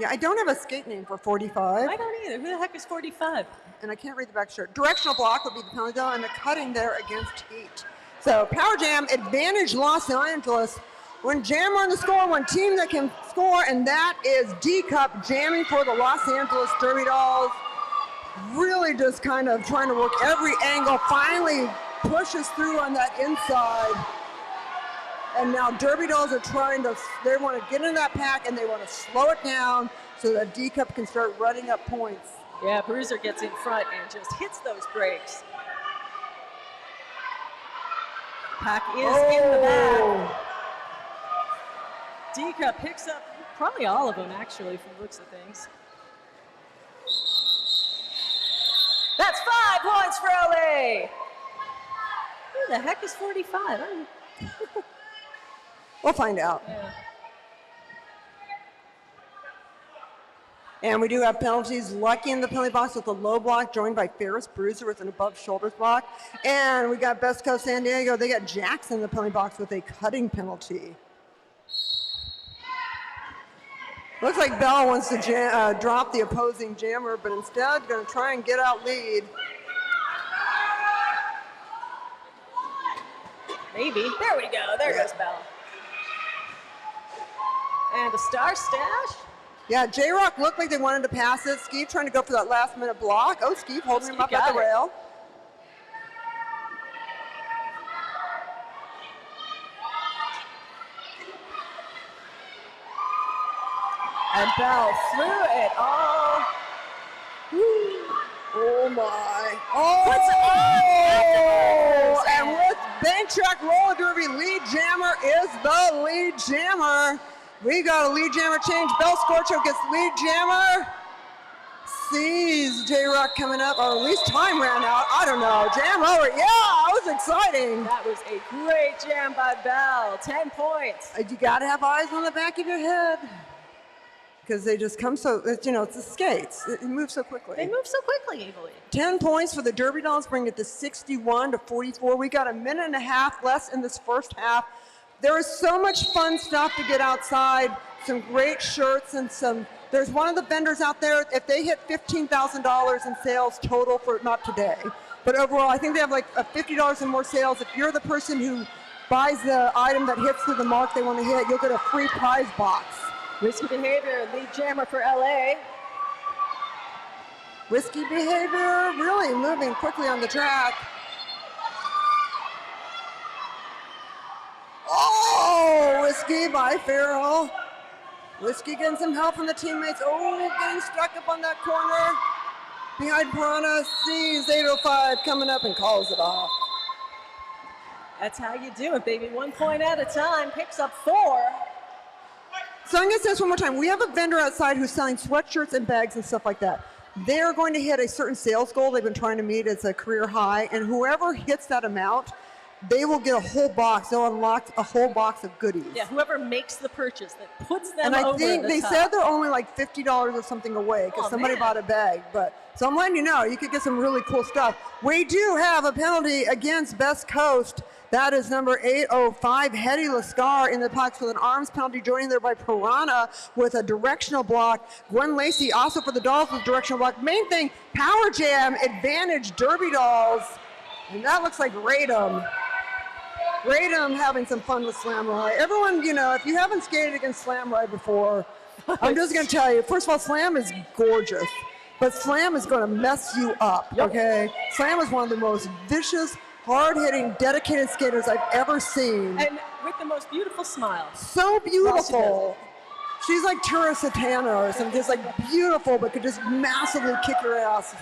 Yeah, I don't have a skate name for 45. I don't either. Who the heck is 45? And I can't read the back shirt. Directional block would be the penalty though, and the cutting there against Heat. So Power Jam, advantage Los Angeles. One jammer on the score, one team that can score, and that is D-Cup jamming for the Los Angeles Derby Dolls. Really just kind of trying to work every angle, finally pushes through on that inside. And now Derby Dolls are they want to get in that pack and they want to slow it down so that D-Cup can start running up points. Yeah, Bruiser gets in front and just hits those brakes. Pack is in the back. D-Cup picks up probably all of them, actually, from the looks of things. That's 5 points for LA. Who the heck is 45? We'll find out. Yeah. And we do have penalties. Lucky in the penalty box with a low block, joined by Ferris Bruiser with an above shoulders block. And we got Best Coast San Diego. They got Jackson in the penalty box with a cutting penalty. Looks like Bell wants to drop the opposing jammer, but instead going to try and get out lead. Maybe. There we go. There goes Bell. And a star stash. Yeah, J-Rock looked like they wanted to pass it. Skeeve trying to go for that last minute block. Oh, Skeeve holding him up at the rail. And Bell threw it all. Woo. Oh my. Oh! And with Bank Track Roller Derby, lead jammer is the lead jammer. We got a lead jammer change. Bell Scorcho gets lead jammer. Sees J-Rock coming up, or at least time ran out. I don't know. Jam over. Yeah, that was exciting. That was a great jam by Bell. 10 points. You got to have eyes on the back of your head. Because they just come so, it's the skates. It moves so quickly. They move so quickly, easily. 10 points for the Derby Dolls, bring it to 61-44. We got a minute and a half less in this first half. There is so much fun stuff to get outside, some great shirts and there's one of the vendors out there, if they hit $15,000 in sales total for, not today, but overall, I think they have like $50 in more sales. If you're the person who buys the item that hits to the mark they want to hit, you'll get a free prize box. Risky Behavior, lead jammer for LA. Risky Behavior, really moving quickly on the track. Oh, Whiskey by Farrell. Whiskey getting some help from the teammates. Oh, getting stuck up on that corner. Behind Piranha, sees 805 coming up and calls it off. That's how you do it, baby. 1 point at a time, picks up 4. So I'm going to say this one more time. We have a vendor outside who's selling sweatshirts and bags and stuff like that. They're going to hit a certain sales goal they've been trying to meet. It's a career high, and whoever hits that amount, they will get a whole box. They'll unlock a whole box of goodies. Yeah, whoever makes the purchase that puts them and I over think the they top. said they're only like $50 or something away because somebody bought a bag. So I'm letting you know, you could get some really cool stuff. We do have a penalty against Best Coast. That is number 805, Hetty Lascar in the box with an arms penalty, joining there by Piranha with a directional block. Gwen Lacey also for the Dolls with directional block. Main thing, Power Jam, advantage Derby Dolls. And that looks like Radom. Radom having some fun with Slam Ride. Everyone, if you haven't skated against Slam Ride before, I'm just going to tell you, first of all, Slam is gorgeous, but Slam is going to mess you up, okay? Slam is one of the most vicious, hard-hitting, dedicated skaters I've ever seen. And with the most beautiful smile. So beautiful. She's like Tura Satana or something, just like beautiful, but could just massively kick your ass.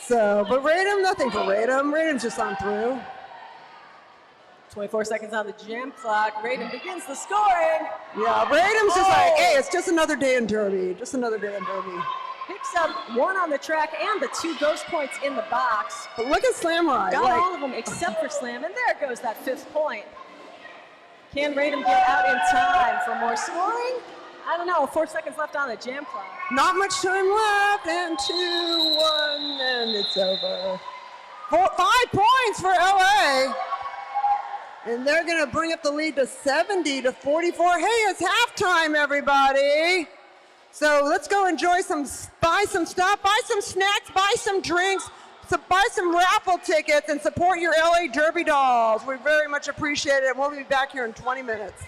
So, but Radom, nothing for Radom. Radom's just on through. 24 seconds on the jam clock. Radom begins the scoring. Yeah, Radom's just like, hey, it's just another day in Derby. Just another day in Derby. Picks up 1 on the track and the 2 ghost points in the box. But look at Slam Ride. Got all of them except for Slam, and there goes that 5th point. Can Radom get out in time for more scoring? I don't know, 4 seconds left on the jam clock. Not much time left, and 2-1, and it's over. 5 points for LA. And they're going to bring up the lead to 70-44. Hey, it's halftime, everybody. So let's go enjoy buy some stuff, buy some snacks, buy some drinks, buy some raffle tickets, and support your LA Derby dolls. We very much appreciate it, and we'll be back here in 20 minutes.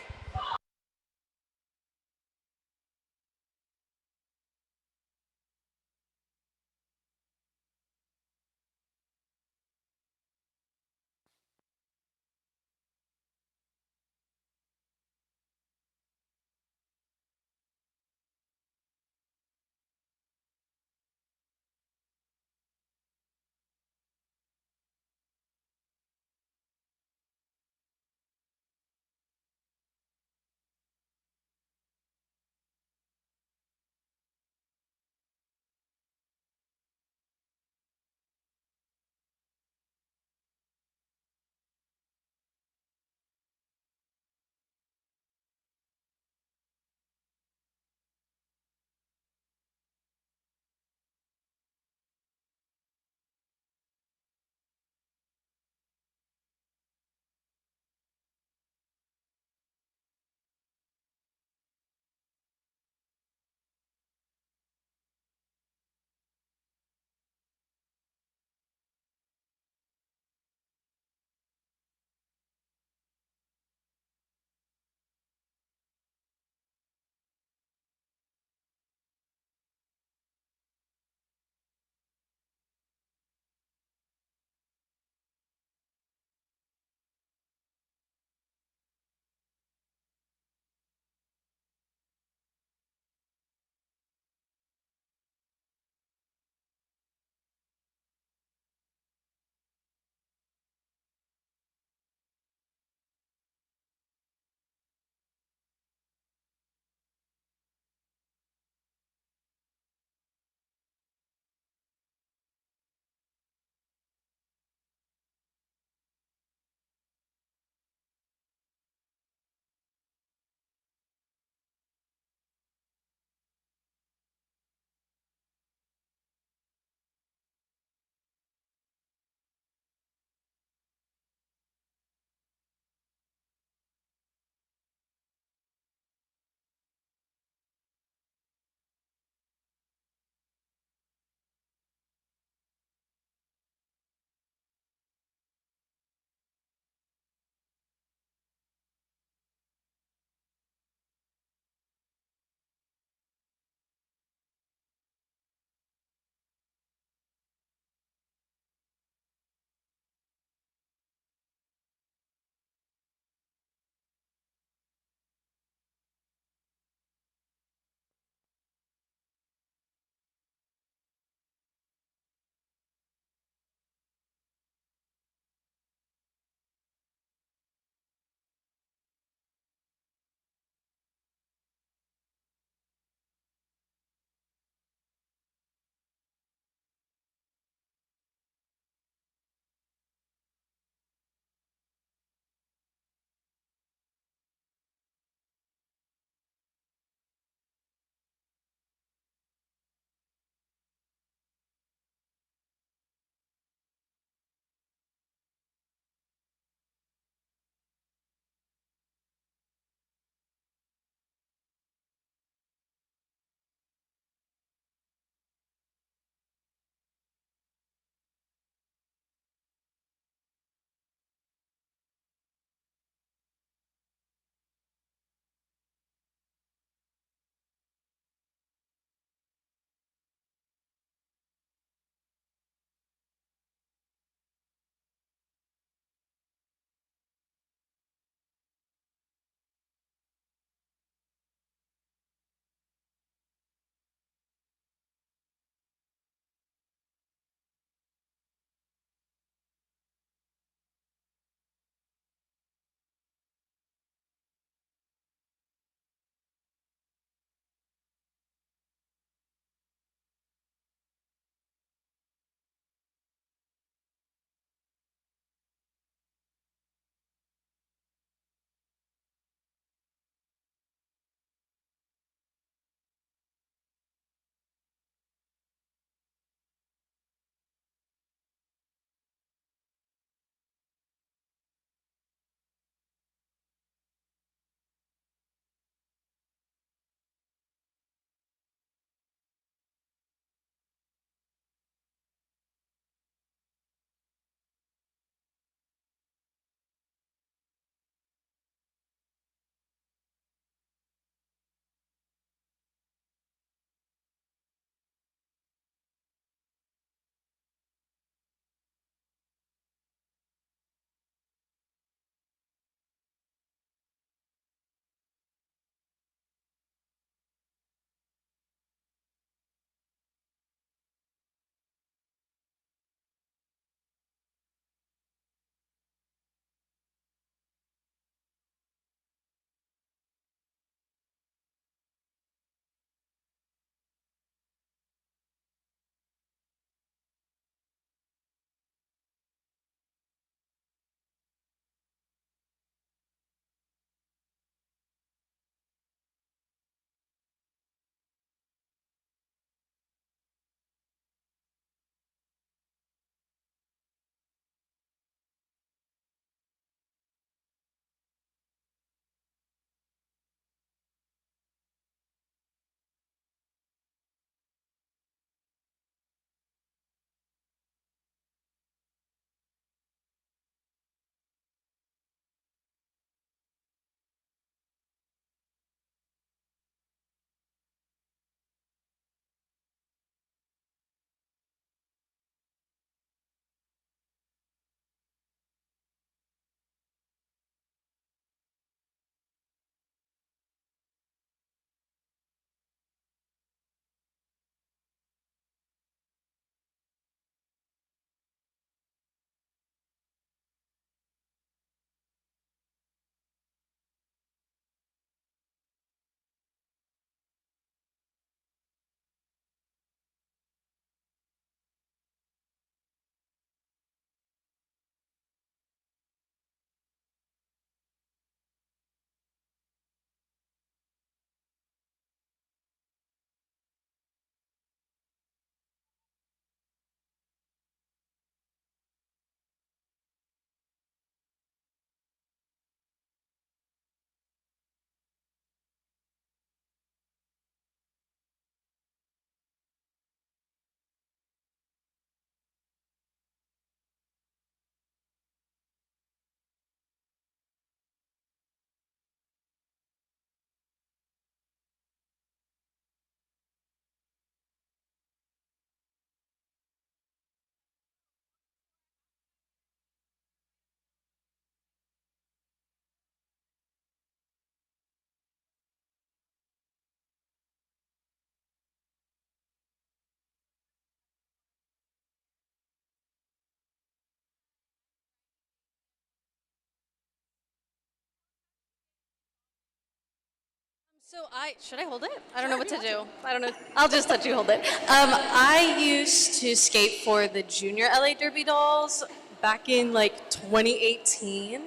Should I hold it? I don't know what to do. I don't know. I'll just let you hold it. I used to skate for the junior LA Derby dolls back in like 2018.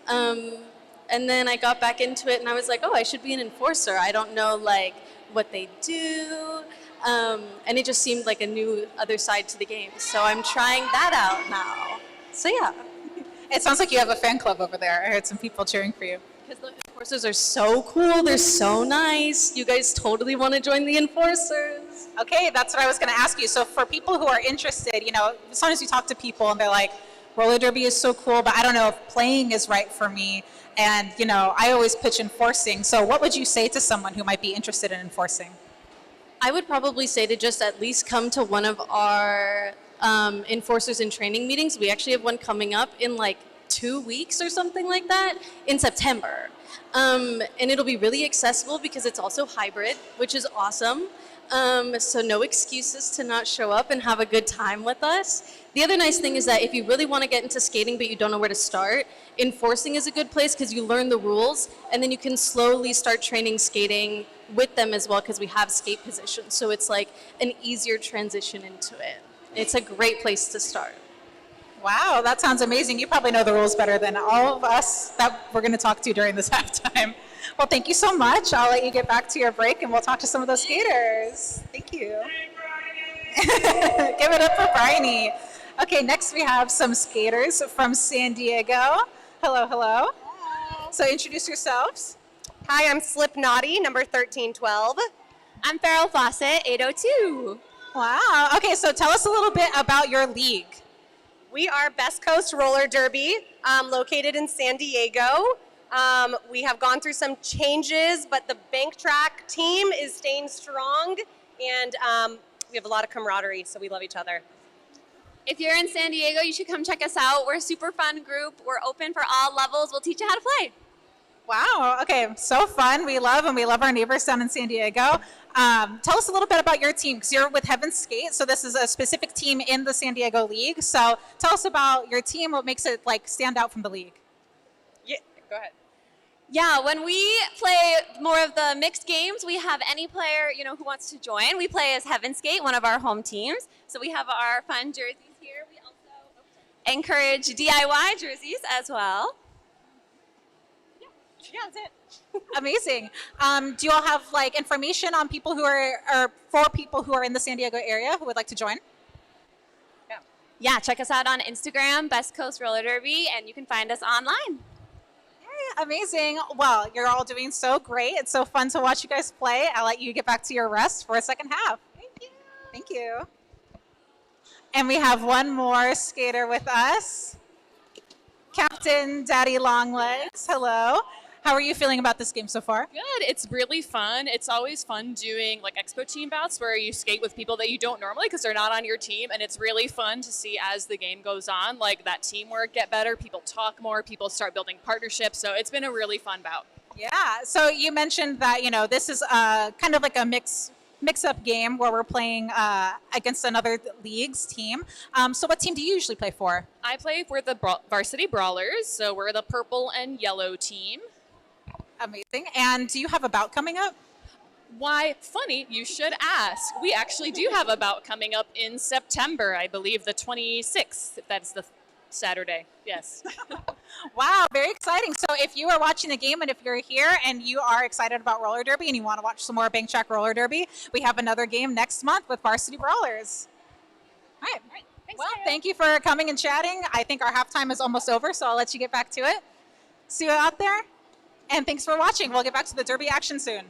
Um, and then I got back into it and I was like, oh, I should be an enforcer. I don't know like what they do. And it just seemed like a new other side to the game. So I'm trying that out now. So yeah. It sounds like you have a fan club over there. I heard some people cheering for you. Because the enforcers are so cool. They're so nice. You guys totally want to join the enforcers. Okay, that's what I was going to ask you. So for people who are interested, you know, sometimes you talk to people and they're like, roller derby is so cool, but I don't know if playing is right for me. And, you know, I always pitch enforcing. So what would you say to someone who might be interested in enforcing? I would probably say to just at least come to one of our enforcers in training meetings. We actually have one coming up in like 2 weeks or something like that in September. And it'll be really accessible because it's also hybrid, which is awesome. So no excuses to not show up and have a good time with us. The other nice thing is that if you really want to get into skating but you don't know where to start, enforcing is a good place because you learn the rules and then you can slowly start training skating with them as well because we have skate positions. So it's like an easier transition into it. It's a great place to start. Wow, that sounds amazing. You probably know the rules better than all of us that we're going to talk to during this halftime. Well, thank you so much. I'll let you get back to your break and we'll talk to some of those skaters. Thank you. Give it up for Bryony. Okay, next we have some skaters from San Diego. Hello, hello. Hello. So introduce yourselves. Hi, I'm Slip Naughty, number 1312. I'm Farrell Fawcett, 802. Wow. Okay, so tell us a little bit about your league. We are Best Coast Roller Derby, located in San Diego. We have gone through some changes, but the bank track team is staying strong, and we have a lot of camaraderie, so we love each other. If you're in San Diego, you should come check us out. We're a super fun group. We're open for all levels. We'll teach you how to play. Wow. Okay. So fun. We love our neighbors down in San Diego. Tell us a little bit about your team because you're with Heaven Skate. So this is a specific team in the San Diego League. So tell us about your team. What makes it like stand out from the league? Yeah, go ahead. Yeah, when we play more of the mixed games, we have any player, who wants to join. We play as Heaven Skate, one of our home teams. So we have our fun jerseys here. We also encourage DIY jerseys as well. Yeah, that's it. Amazing. Do you all have like information on people who are, or for people who are in the San Diego area who would like to join? Yeah, check us out on Instagram, Best Coast Roller Derby, and you can find us online. Hey, amazing. Well, you're all doing so great. It's so fun to watch you guys play. I'll let you get back to your rest for a second half. Thank you. Thank you. And we have one more skater with us. Captain Daddy Longlegs. Hello. How are you feeling about this game so far? Good. It's really fun. It's always fun doing like expo team bouts where you skate with people that you don't normally because they're not on your team, and it's really fun to see as the game goes on, like that teamwork get better, people talk more, people start building partnerships. So it's been a really fun bout. Yeah. So you mentioned that, this is kind of like a mix-up game where we're playing against another league's team. So what team do you usually play for? I play for the Varsity Brawlers, so we're the purple and yellow team. Amazing. And do you have a bout coming up? Why, funny, you should ask. We actually do have a bout coming up in September, I believe the 26th, if that's the Saturday. Yes. Wow, very exciting. So if you are watching the game and if you're here and you are excited about roller derby and you want to watch some more bank track roller derby, we have another game next month with Varsity Brawlers. All right. Thanks, Well, Sarah. thank you for coming and chatting. I think our halftime is almost over, so I'll let you get back to it. See you out there. And thanks for watching. We'll get back to the derby action soon.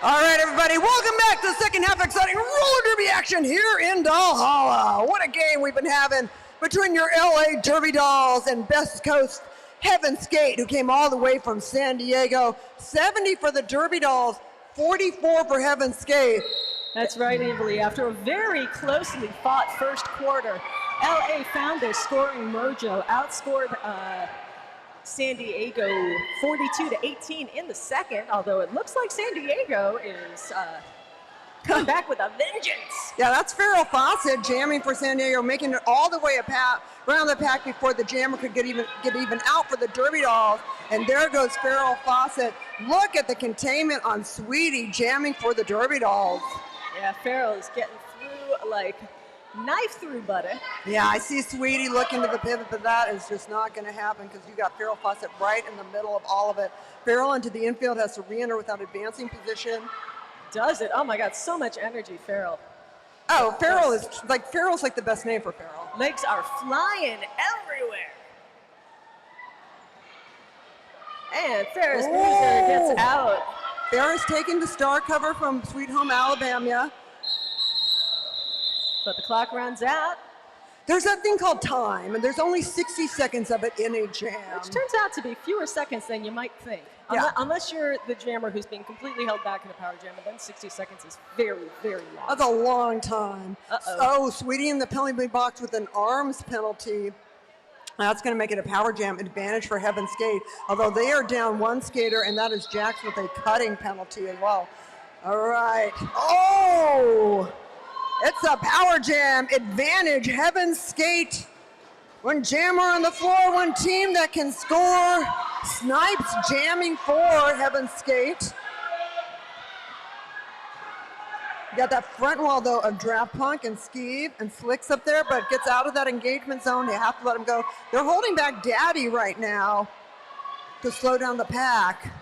All right, everybody, welcome back to the second half of exciting roller derby action here in Valhalla. What a game we've been having between your LA Derby Dolls and Best Coast Heaven Skate, who came all the way from San Diego. 70 for the Derby Dolls, 44 for Heaven Skate. That's right, Evilly. After a very closely fought first quarter, LA found their scoring mojo, outscored San Diego 42-18 in the second, although it looks like San Diego is coming back with a vengeance. Yeah, that's Farrell Fawcett jamming for San Diego, making it all the way around the pack before the jammer could get even out for the Derby Dolls. And there goes Farrell Fawcett. Look at the containment on Sweetie jamming for the Derby Dolls. Yeah, Farrell is getting through like knife through butter. Yeah, I see Sweetie looking to the pivot, but that is just not going to happen because you got Farrell Fawcett right in the middle of all of it. Farrell into the infield has to re-enter without advancing position. Does it? Oh my God, so much energy, Farrell. Oh, Farrell's like the best name for Farrell. Legs are flying everywhere. And Ferris Bruiser gets out. Ferris taking the star cover from Sweet Home Alabama. But the clock runs out. There's that thing called time, and there's only 60 seconds of it in a jam. Which turns out to be fewer seconds than you might think. Yeah. Unless you're the jammer who's being completely held back in a power jam, and then 60 seconds is very, very long. That's a long time. Uh-oh. Oh, Sweetie in the penalty box with an arms penalty. That's going to make it a power jam advantage for Heaven Skate, although they are down one skater, and that is Jax with a cutting penalty as well. All right. Oh! It's a power jam advantage, Heaven Skate. One jammer on the floor, one team that can score. Snipes jamming for Heaven Skate. You got that front wall, though, of Draft Punk and Skeeve and Slicks up there, but gets out of that engagement zone. They have to let him go. They're holding back Daddy right now to slow down the pack.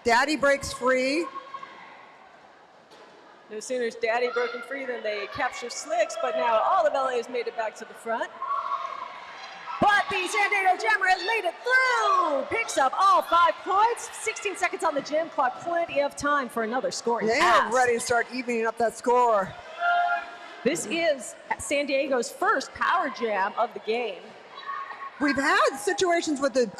Daddy breaks free. No sooner is Daddy broken free than they capture Slicks, but now all of LA has made it back to the front. But the San Diego Jammer has made it through! Picks up all 5 points. 16 seconds on the jam clock. Plenty of time for another scoring They pass. are ready to start evening up that score. This is San Diego's first power jam of the game. We've had situations with the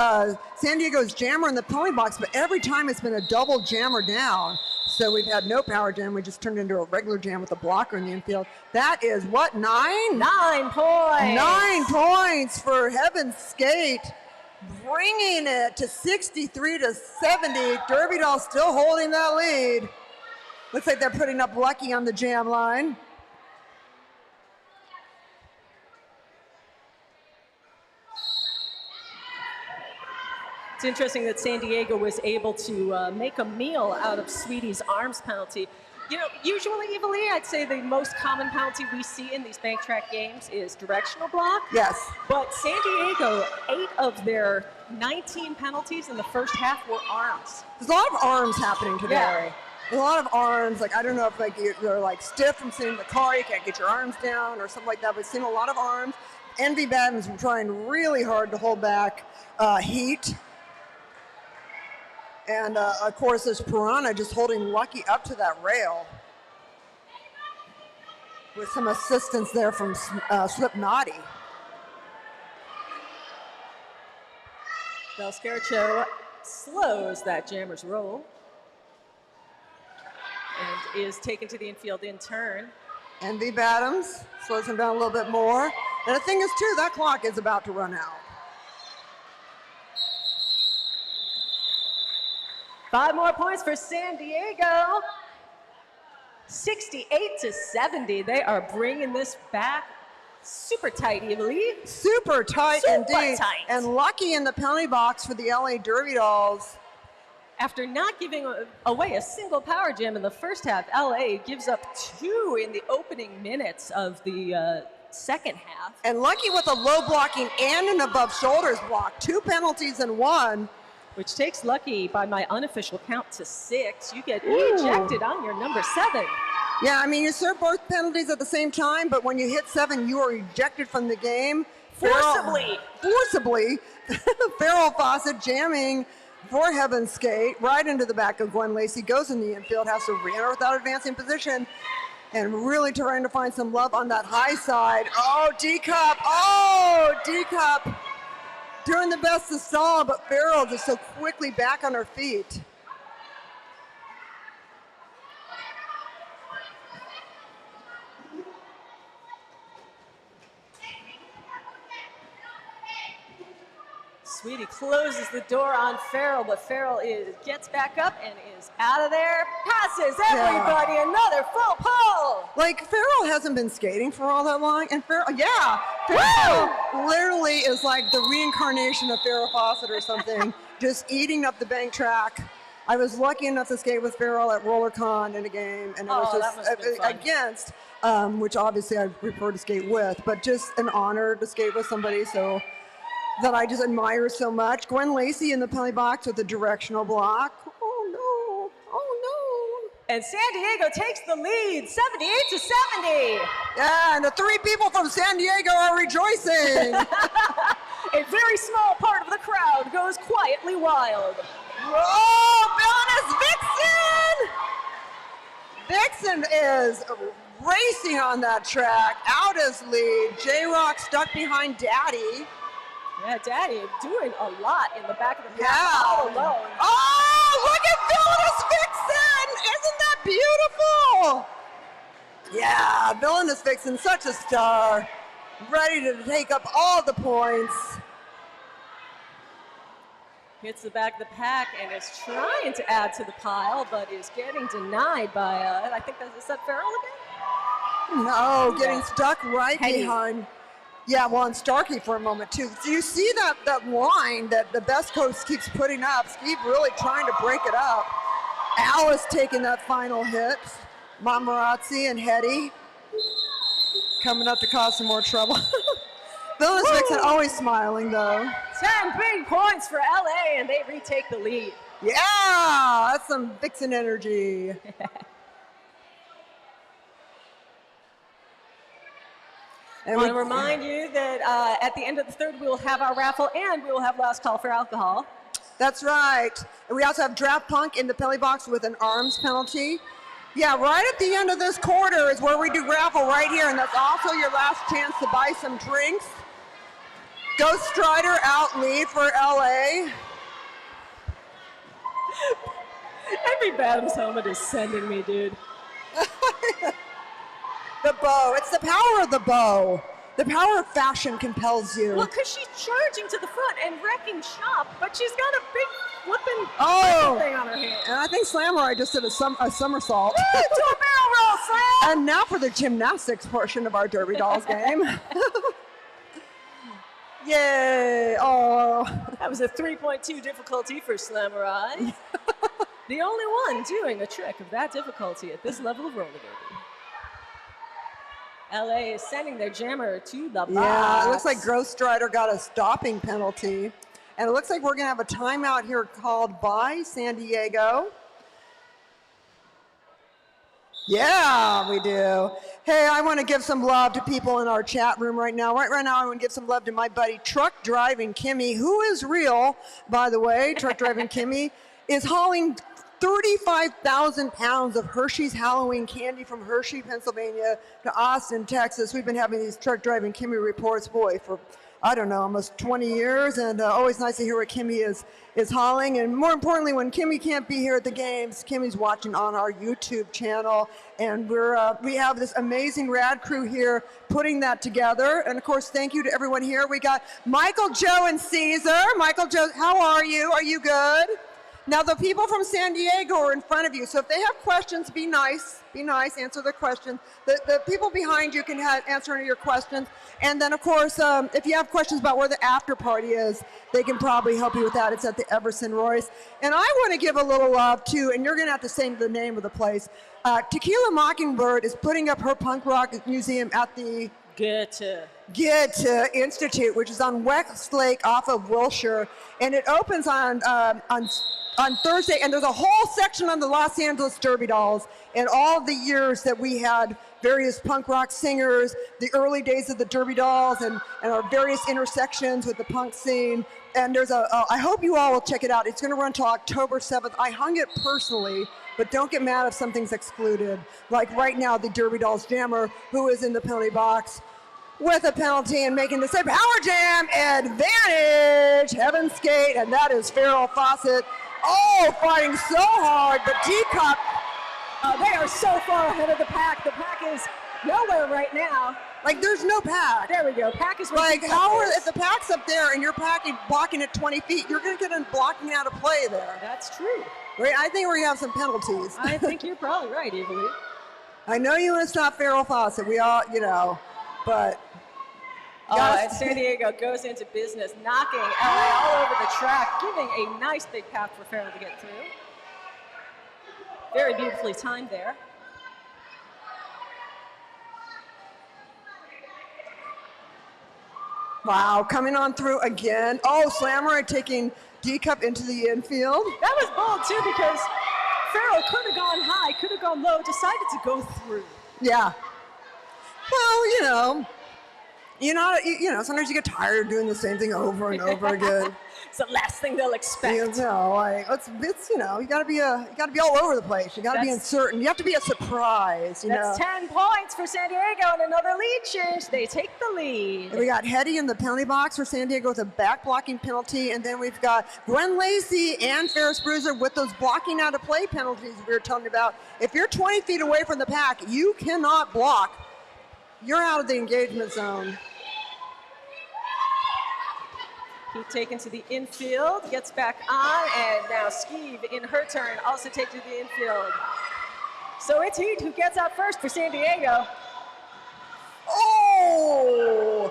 San Diego's jammer in the penalty box, but every time it's been a double jammer down. So we've had no power jam. We just turned into a regular jam with a blocker in the infield. That is what, 9? 9 points. 9 points for Heaven Skate, bringing it to 63-70. Derby Doll still holding that lead. Looks like they're putting up Lucky on the jam line. It's interesting that San Diego was able to make a meal out of Sweetie's arms penalty. You know, usually, Evilly, I'd say the most common penalty we see in these bank track games is directional block. Yes. But San Diego, 8 of their 19 penalties in the first half were arms. There's a lot of arms happening today. Yeah. There's a lot of arms. Like, I don't know if like you're like stiff from sitting in the car, you can't get your arms down or something like that, but we've seen a lot of arms. Envy Badden's been trying really hard to hold back Heat. And, of course, there's Piranha just holding Lucky up to that rail with some assistance there from Slipknotty. Del Scarcho slows that jammer's roll and is taken to the infield in turn. Envy Badams slows him down a little bit more. And the thing is, too, that clock is about to run out. 5 more points for San Diego. 68-70. They are bringing this back super tight, Evilly. Super tight indeed. Tight. And Lucky in the penalty box for the LA Derby Dolls. After not giving away a single power jam in the first half, LA gives up 2 in the opening minutes of the second half. And Lucky with a low blocking and an above shoulders block. 2 penalties in 1. Which takes Lucky, by my unofficial count, to 6. You get ejected on your number 7. Yeah, I mean, you serve both penalties at the same time, but when you hit 7, you are ejected from the game. Forcibly. Forcibly. Farrell Fawcett jamming for Heaven Skate, right into the back of Gwen Lacey, goes in the infield, has to re-enter without advancing position, and really trying to find some love on that high side. Oh, D-Cup, doing the best to stall, but Farrell just so quickly back on her feet. Sweetie closes the door on Farrell, but Farrell gets back up and is out of there. Passes everybody, another full pull. Like, Farrell hasn't been skating for all that long, and Farrell literally is like the reincarnation of Farrah Fawcett or something, just eating up the bank track. I was lucky enough to skate with Farrell at RollerCon in a game, and it was just against, which obviously I prefer to skate with, but just an honor to skate with somebody that I just admire so much. Gwen Lacey in the penalty box with a directional block. Oh no. And San Diego takes the lead, 78-70. Yeah, and the three people from San Diego are rejoicing. A very small part of the crowd goes quietly wild. Oh, Vixen! Vixen is racing on that track, out as lead. J-Rock stuck behind Daddy. Yeah, Daddy doing a lot in the back of the pack all alone. Oh, look at Villainous Vixen! Isn't that beautiful? Yeah, Villainous Vixen, such a star. Ready to take up all the points. Hits the back of the pack and is trying to add to the pile, but is getting denied by, I think is that Farrell again? No, getting stuck right behind. Yeah, well, and Starkey for a moment, too. So you see that line that the best coach keeps putting up. Steve really trying to break it up. Alice taking that final hit. Mamarazzi and Hetty coming up to cause some more trouble. Villainous Vixen always smiling, though. 10 big points for LA, and they retake the lead. Yeah, that's some Vixen energy. And I want to remind you that at the end of the third, we will have our raffle and we will have last call for alcohol. That's right. And we also have Draft Punk in the penalty box with an arms penalty. Yeah, right at the end of this quarter is where we do raffle right here, and that's also your last chance to buy some drinks. Ghost Strider out lead for LA. Every Bottoms helmet is sending me, dude. The bow. It's the power of the bow. The power of fashion compels you. Well, because she's charging to the front and wrecking shop, but she's got a big flipping thing on her hand. And I think Samurai just did a somersault. Do a barrel roll, Slam! And now for the gymnastics portion of our Derby Dolls game. Yay! Oh, that was a 3.2 difficulty for Slamurai. The only one doing a trick of that difficulty at this level of roller derby. LA is sending their jammer to the box. Yeah, it looks like Ghost Strider got a stopping penalty. And it looks like we're going to have a timeout here called by San Diego. Yeah, we do. Hey, I want to give some love to people in our chat room right now. Right now, I want to give some love to my buddy Truck Driving Kimmy, who is real, by the way. Truck Driving Kimmy is hauling 35,000 pounds of Hershey's Halloween candy from Hershey, Pennsylvania to Austin, Texas. We've been having these Truck Driving Kimmy reports, boy, for, I don't know, almost 20 years. And always nice to hear what Kimmy is hauling. And more importantly, when Kimmy can't be here at the games, Kimmy's watching on our YouTube channel. And we have this amazing rad crew here putting that together. And of course, thank you to everyone here. We got Michael, Joe, and Caesar. Michael, Joe, how are you? Are you good? Now, the people from San Diego are in front of you, so if they have questions, be nice, answer the questions. The people behind you can answer your questions. And then, of course, if you have questions about where the after party is, they can probably help you with that. It's at the Everson Royce. And I want to give a little love, too, and you're going to have to say the name of the place. Tequila Mockingbird is putting up her punk rock museum at the Goethe Institute, which is on Westlake off of Wilshire, and it opens on Thursday, and there's a whole section on the Los Angeles Derby Dolls and all the years that we had various punk rock singers, the early days of the Derby Dolls, and our various intersections with the punk scene. And there's I hope you all will check it out. It's going to run till October 7th. I hung it personally, but don't get mad if something's excluded. Like right now, the Derby Dolls jammer, who is in the penalty box with a penalty and making the same power jam advantage, Heaven's Gate, and that is Farrell Fawcett. Oh, fighting so hard, but D-Cup. They are so far ahead of the pack. The pack is nowhere right now. Like, there's no pack. There we go. Pack is like, if the pack's up there and you're blocking at 20 feet, you're going to get a blocking out of play there. That's true. I think we're going to have some penalties. I think you're probably right, Evelyn. I know you want to stop Farrell Fawcett. We all, but. And San Diego goes into business, knocking LA all over the track, giving a nice big path for Farrell to get through. Very beautifully timed there. Wow, coming on through again. Oh, Slammer taking D-Cup into the infield. That was bold too, because Farrell could have gone high, could have gone low, decided to go through. Yeah. Well, sometimes you get tired of doing the same thing over and over again. It's the last thing they'll expect. You gotta be all over the place. You gotta be uncertain. You have to be a surprise. That's 10 points for San Diego and another lead change. They take the lead. And we got Hetty in the penalty box for San Diego with a back blocking penalty, and then we've got Gwen Lacey and Ferris Bruiser with those blocking out of play penalties we were talking about. If you're 20 feet away from the pack, you cannot block. You're out of the engagement zone. Heat taken to the infield, gets back on, and now Skeeve in her turn also taken to the infield. So it's Heat who gets out first for San Diego. Oh,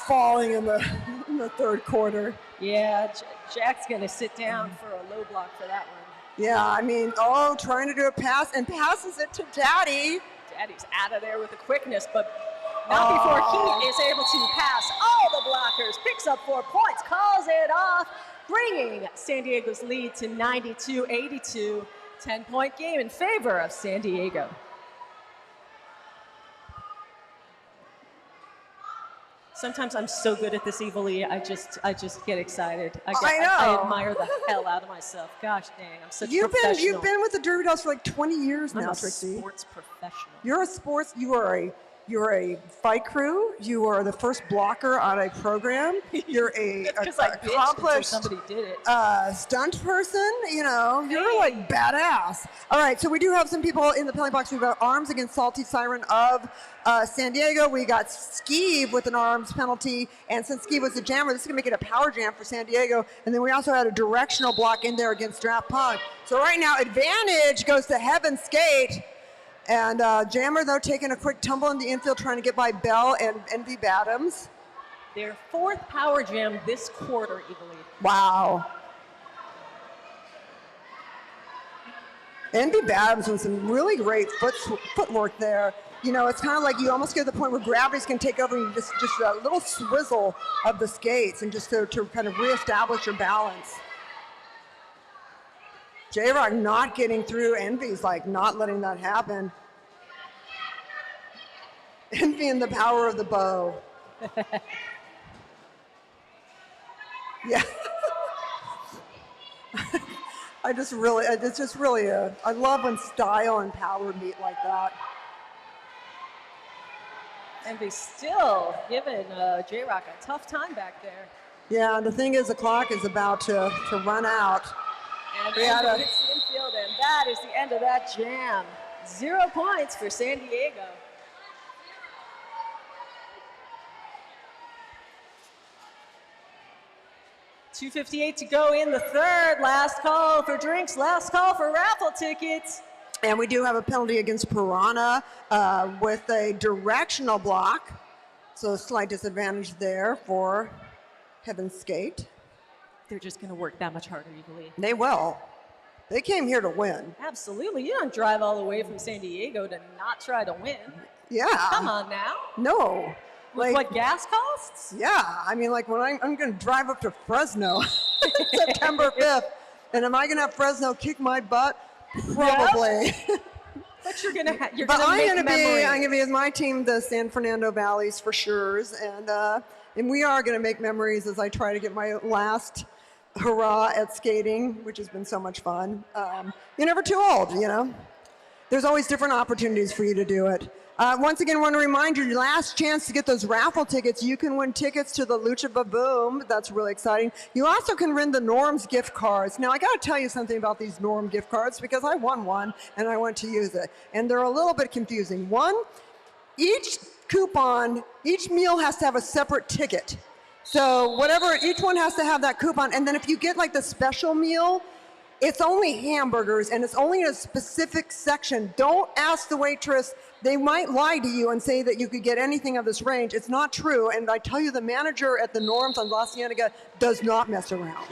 falling in the third quarter. Yeah, Jack's gonna sit down for a low block for that one. Yeah, trying to do a pass and passes it to Daddy. Daddy's out of there with the quickness, but not before Heat is able to pass all the blockers, picks up 4 points, calls it off, bringing San Diego's lead to 92-82. 10-point game in favor of San Diego. Sometimes I'm so good at this, Evilly. I just get excited. I admire the hell out of myself. Gosh dang, I'm such a professional. You've been with the Derby Dolls for like 20 years now, I'm a Trixie. sports professional. You're a fight crew. You are the first blocker on a program. You're a accomplished somebody did it. Stunt person. You're like badass. All right, so we do have some people in the penalty box. We've got Arms against Salty Siren of San Diego. We got Skeeve with an arms penalty, and since Skeeve was the jammer, this is gonna make it a power jam for San Diego. And then we also had a directional block in there against Draft Punk. So right now, advantage goes to Heaven's Gate. And Jammer, though, taking a quick tumble in the infield, trying to get by Bell and Envy Badams. Their fourth power jam this quarter, Evilly. Wow. Envy Badams with some really great footwork there. It's kind of like you almost get to the point where gravity's can take over and you just a little swizzle of the skates and just to kind of reestablish your balance. J-Rock not getting through. Envy's like not letting that happen. Envy and the power of the bow. Yeah. I love when style and power meet like that. Envy still giving J-Rock a tough time back there. Yeah, and the thing is the clock is about to run out. And Envy hits the infield, and that is the end of that jam. 0 points for San Diego. $2:58 to go in the third. Last call for drinks, last call for raffle tickets. And we do have a penalty against Piranha with a directional block. So a slight disadvantage there for Heaven's Gate. They're just going to work that much harder, you believe? They will. They came here to win. Absolutely. You don't drive all the way from San Diego to not try to win. Yeah. Come on now. No. With what gas costs? Yeah. When I'm going to drive up to Fresno September 5th, and am I going to have Fresno kick my butt? Probably. Yep. But you're gonna make I'm gonna be with my team, the San Fernando Valleys for sure, and we are gonna make memories as I try to get my last hurrah at skating, which has been so much fun. You're never too old, you know. There's always different opportunities for you to do it. Once again, I want to remind you, your last chance to get those raffle tickets. You can win tickets to the Lucha Ba-Boom. That's really exciting. You also can win the Norms gift cards. Now, I got to tell you something about these Norm gift cards because I won one and I went to use it. And they're a little bit confusing. One, each coupon, each meal has to have a separate ticket. So whatever, each one has to have that coupon. And then if you get like the special meal, it's only hamburgers and it's only in a specific section. Don't ask the waitress. They might lie to you and say that you could get anything of this range. It's not true. And I tell you, the manager at the Norms on La Cienega does not mess around.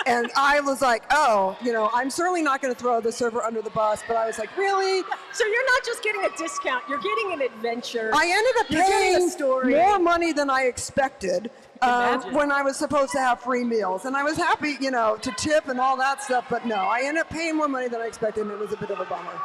And I was like, oh, you know, I'm certainly not going to throw the server under the bus, but I was like, really? So you're not just getting a discount, you're getting an adventure. I ended up paying more money than I expected. When I was supposed to have free meals. And I was happy, you know, to tip and all that stuff, but no, I ended up paying more money than I expected, and it was a bit of a bummer.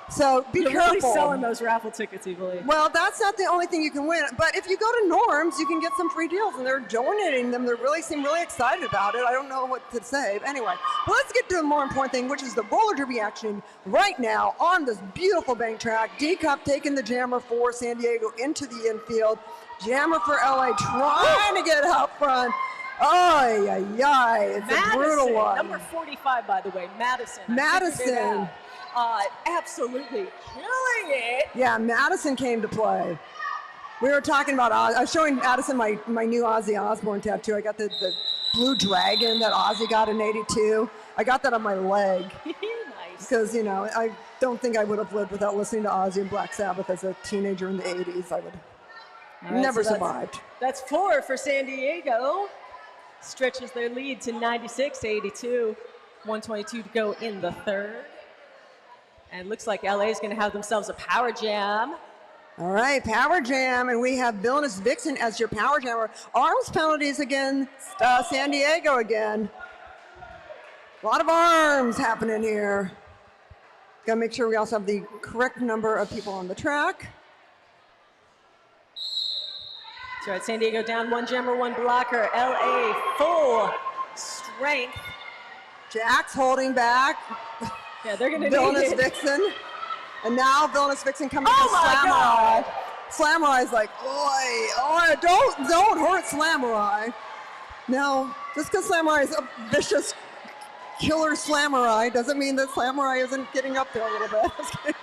So be careful. You're really selling those raffle tickets, Evely. Well, that's not the only thing you can win. But if you go to Norms, you can get some free deals, and they're donating them. They really seem really excited about it. I don't know what to say. But anyway, well, let's get to the more important thing, which is the roller derby action right now on this beautiful bank track. D-Cup taking the jammer for San Diego into the infield. Jammer for LA trying to get out front. Ay, ay, ay. It's Madison, a brutal one. Number 45, by the way, Madison. Madison. Absolutely killing it. Yeah, Madison came to play. We were talking about, I was showing Madison my new Ozzy Osbourne tattoo. I got the blue dragon that Ozzy got in '82. I got that on my leg. Nice. Because, you know, I don't think I would have lived without listening to Ozzy and Black Sabbath as a teenager in the 80s. I would never survived. That's 4 for San Diego. Stretches their lead to 96-82. 122 to go in the third. And looks like LA is going to have themselves a power jam. All right, power jam, and we have Villainous Vixen as your power jammer. Arms penalties again, San Diego again. A lot of arms happening here. Got to make sure we also have the correct number of people on the track. That's right, San Diego down 1 jammer, 1 blocker. LA full strength. Jack's holding back. Yeah, they're going to Villainous need it. Vixen. And now Villainous Vixen coming to God. Slammerei's like, oi, don't hurt Slammerei. Now, just because Slammerei is a vicious killer Slammerei doesn't mean that Slammerei isn't getting up there a little bit.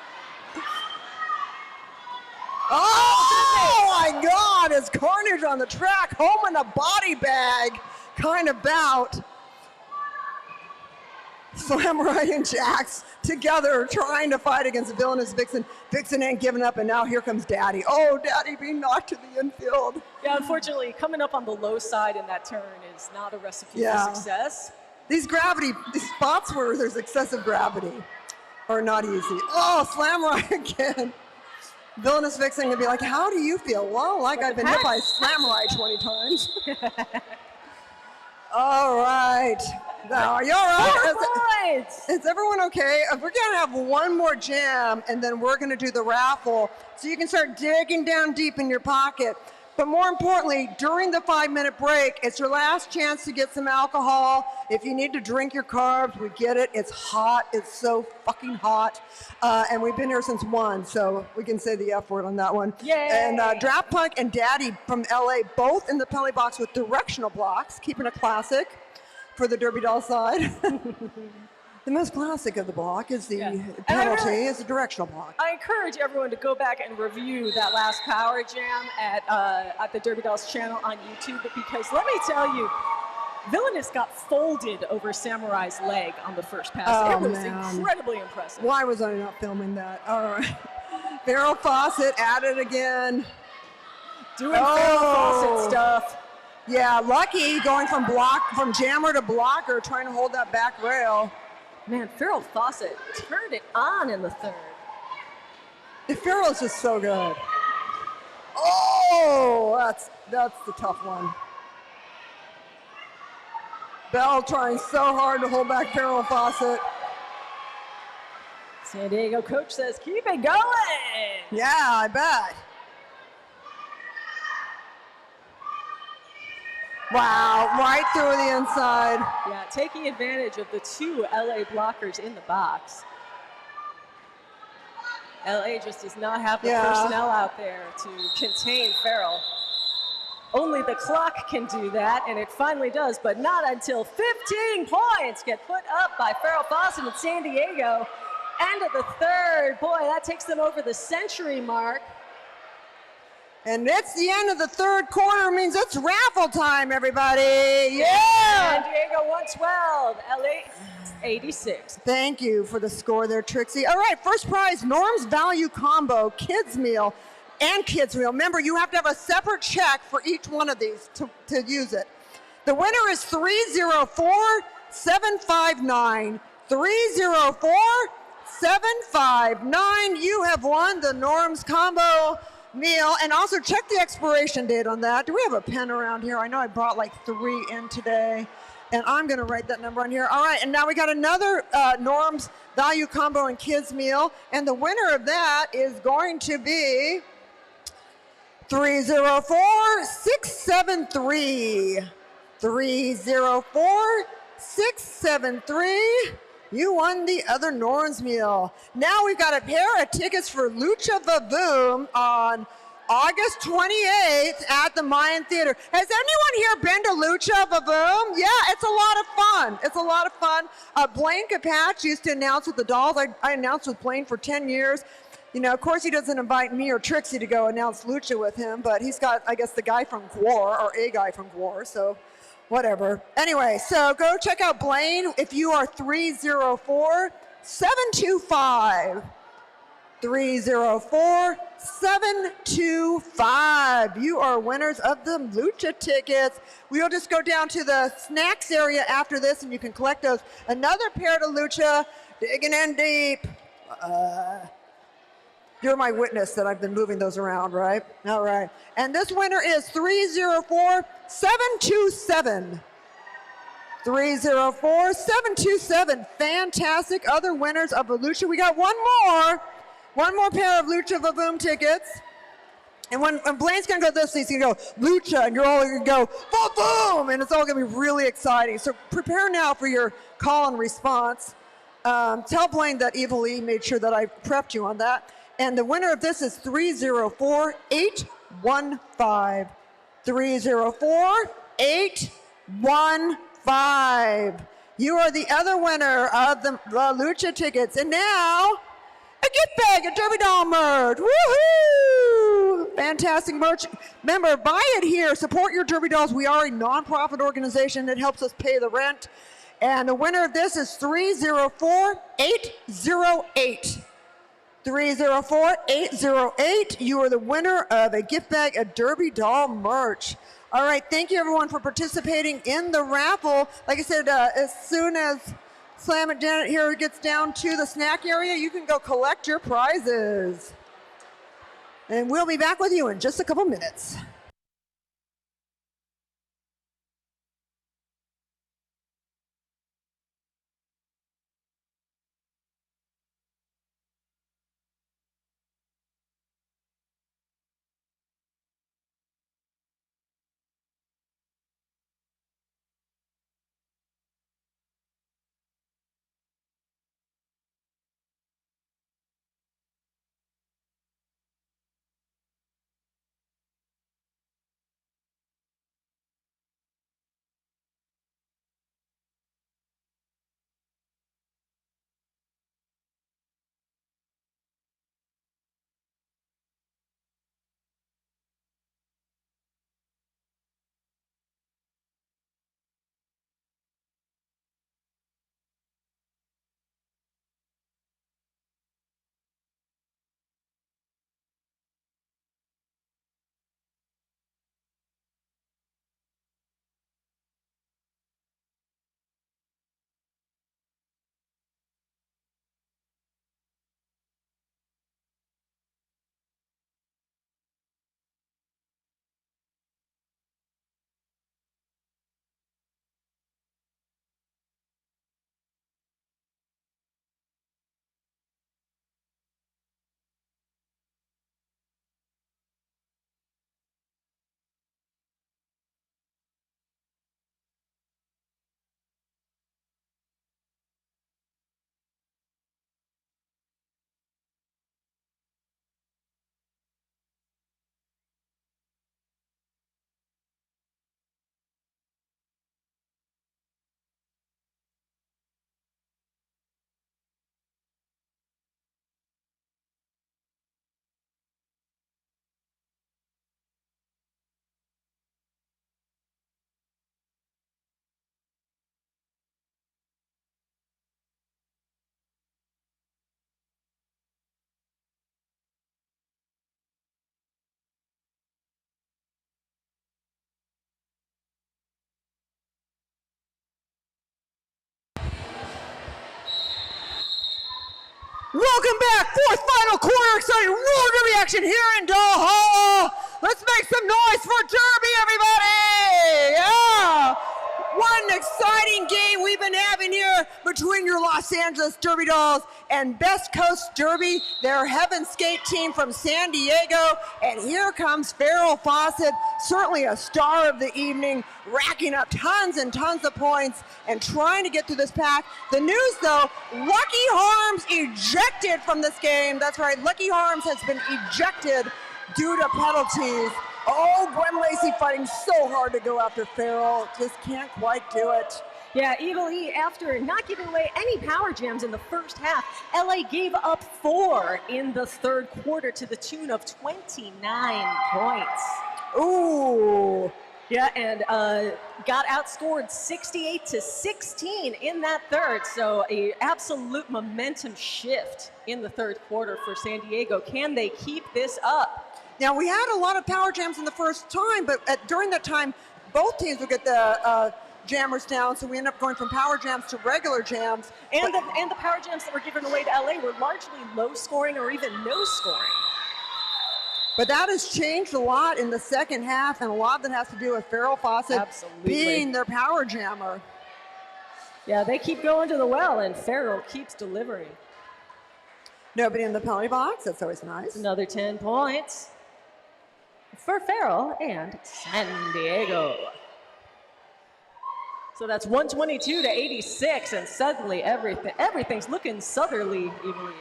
Oh my God, it's carnage on the track, home in a body bag kind of bout. Slammerei and Jax together trying to fight against Villainous Vixen. Vixen ain't giving up, and now here comes Daddy. Oh, Daddy being knocked to the infield. Yeah, unfortunately, coming up on the low side in that turn is not a recipe for success. These spots where there's excessive gravity are not easy. Oh, Slammerei again. Villainous Vixen gonna be like, how do you feel? Well, like I've been hit by Slammerei 20 times. All right. Now, are you all right? Is everyone okay? We're gonna have one more jam, and then we're gonna do the raffle, so you can start digging down deep in your pocket. But more importantly, during the 5-minute break, it's your last chance to get some alcohol. If you need to drink your carbs, we get it. It's hot. It's so fucking hot. And we've been here since 1, so we can say the F word on that one. Yay! And Draft Punk and Daddy from LA, both in the penalty box with directional blocks, keeping a classic for the Derby Doll side. The most classic of the block is the penalty, is the directional block. I encourage everyone to go back and review that last power jam at the Derby Dolls channel on YouTube, because let me tell you, Villainous got folded over Samurei's leg on the first pass. Oh, it was man. incredibly impressive. Why was I not filming that? All right. Farrell Fawcett at it again. Doing Farrell Fawcett stuff. Yeah, Lucky going from jammer to blocker, trying to hold that back rail. Man, Farrell Fawcett turned it on in the third. Farrell's just so good. Oh, that's the tough one. Bell trying so hard to hold back Farrell Fawcett. San Diego coach says, keep it going. Yeah, I bet. Wow, right through the inside. Yeah, taking advantage of the two LA blockers in the box. LA just does not have the personnel out there to contain Farrell. Only the clock can do that, and it finally does, but not until 15 points get put up by Farrell Fawcett in San Diego. End of the third. Boy, that takes them over the century mark. And it's the end of the third quarter, means it's raffle time, everybody. Yeah! San Diego 112, LA 86. Thank you for the score there, Trixie. All right, first prize, Norm's Value Combo, kids meal and kids meal. Remember, you have to have a separate check for each one of these to use it. The winner is 304-759. 304-759. You have won the Norm's Combo meal, and also check the expiration date on that. Do we have a pen around here? I know I brought like 3 in today, and I'm going to write that number on here. All right, and now we got another Norm's Value Combo and Kids Meal, and the winner of that is going to be 304-673. 304-673. You won the other Norm's meal. Now we've got a pair of tickets for Lucha Vavoom on August 28th at the Mayan Theater. Has anyone here been to Lucha Vavoom? Yeah, it's a lot of fun. It's a lot of fun. Blaine Capatch used to announce with the Dolls. I announced with Blaine for 10 years. You know, of course he doesn't invite me or Trixie to go announce Lucha with him, but he's got, I guess, the guy from Gwar, or a guy from Gwar, so whatever. Anyway, so go check out Blaine if you are 304-725. 304-725. You are winners of the Lucha tickets. We'll just go down to the snacks area after this and you can collect those. Another pair to Lucha, digging in deep. You're my witness that I've been moving those around, right? All right. And this winner is 304-727. 304-727. Fantastic. Other winners of a Lucha. We got one more pair of Lucha Vavoom tickets. And when Blaine's going to go this, he's going to go Lucha, and you're all going to go Vavoom, and it's all going to be really exciting. So prepare now for your call and response. Tell Blaine that Evil E made sure that I prepped you on that. And the winner of this is 304-815. 304-815. You are the other winner of the Lucha tickets. And now, a gift bag of Derby Doll merch. Woohoo! Fantastic merch. Remember, buy it here. Support your Derby Dolls. We are a nonprofit organization that helps us pay the rent. And the winner of this is 304-808. 304-808. You are the winner of a gift bag of Derby Doll merch. All right, thank you everyone for participating in the raffle. Like I said, as soon as Slam It Janet here gets down to the snack area, you can go collect your prizes. And we'll be back with you in just a couple minutes. Welcome back. Fourth final quarter. Exciting roller derby action here in Doha. Let's make some noise for Derby, everybody. Yeah. What an exciting game we've been having here between your Los Angeles Derby Dolls and Best Coast Derby, their Heaven Skate team from San Diego. And here comes Farrell Fawcett, certainly a star of the evening, racking up tons and tons of points and trying to get through this pack. The news, though, Lucky Harms ejected from this game. That's right, Lucky Harms has been ejected due to penalties. Oh, Gwen Lacey fighting so hard to go after Farrell. Just can't quite do it. Yeah, Evil E, after not giving away any power jams in the first half, LA gave up 4 in the third quarter to the tune of 29 points. Ooh. Yeah, and got outscored 68-16 in that third. So a absolute momentum shift in the third quarter for San Diego. Can they keep this up? Now, we had a lot of power jams in the first time, but during that time, both teams would get the jammers down, so we end up going from power jams to regular jams. And the power jams that were given away to LA were largely low scoring or even no scoring. But that has changed a lot in the second half, and a lot of that has to do with Farrell Fawcett being their power jammer. Yeah, they keep going to the well, and Farrell keeps delivering. Nobody in the penalty box, that's always nice. Another 10 points for Farrell and San Diego. So that's 122-86, and suddenly everything's looking southerly, evenly.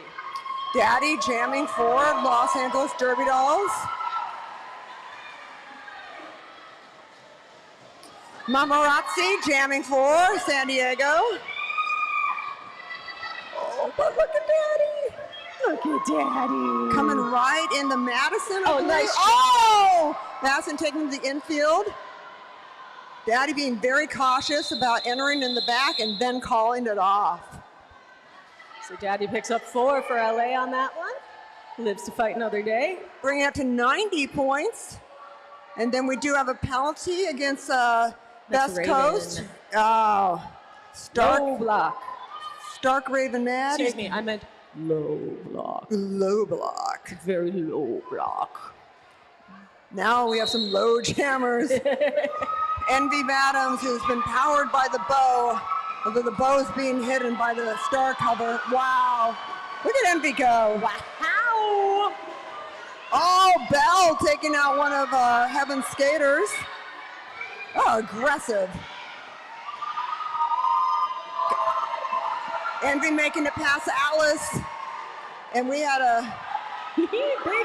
Daddy jamming for Los Angeles Derby Dolls. Mamarazzi jamming for San Diego. Oh, but look at Daddy. Look at Daddy. Coming right into Madison. Oh, nice. Oh! Madison taking the infield. Daddy being very cautious about entering in the back and then calling it off. So Daddy picks up 4 for LA on that one. Lives to fight another day. Bringing it up to 90 points. And then we do have a penalty against Best Coast. Oh, Low block. Stark Raven Mad. Excuse me, I meant low block. Low block. Very low block. Now we have some low jammers. Envy Madams, who's been powered by the bow, although the bow's being hidden by the star cover. Wow. Look at Envy go. Wow. Oh, Bell taking out one of Heaven's skaters. Oh, aggressive. Envy making it past Alice. And we had a big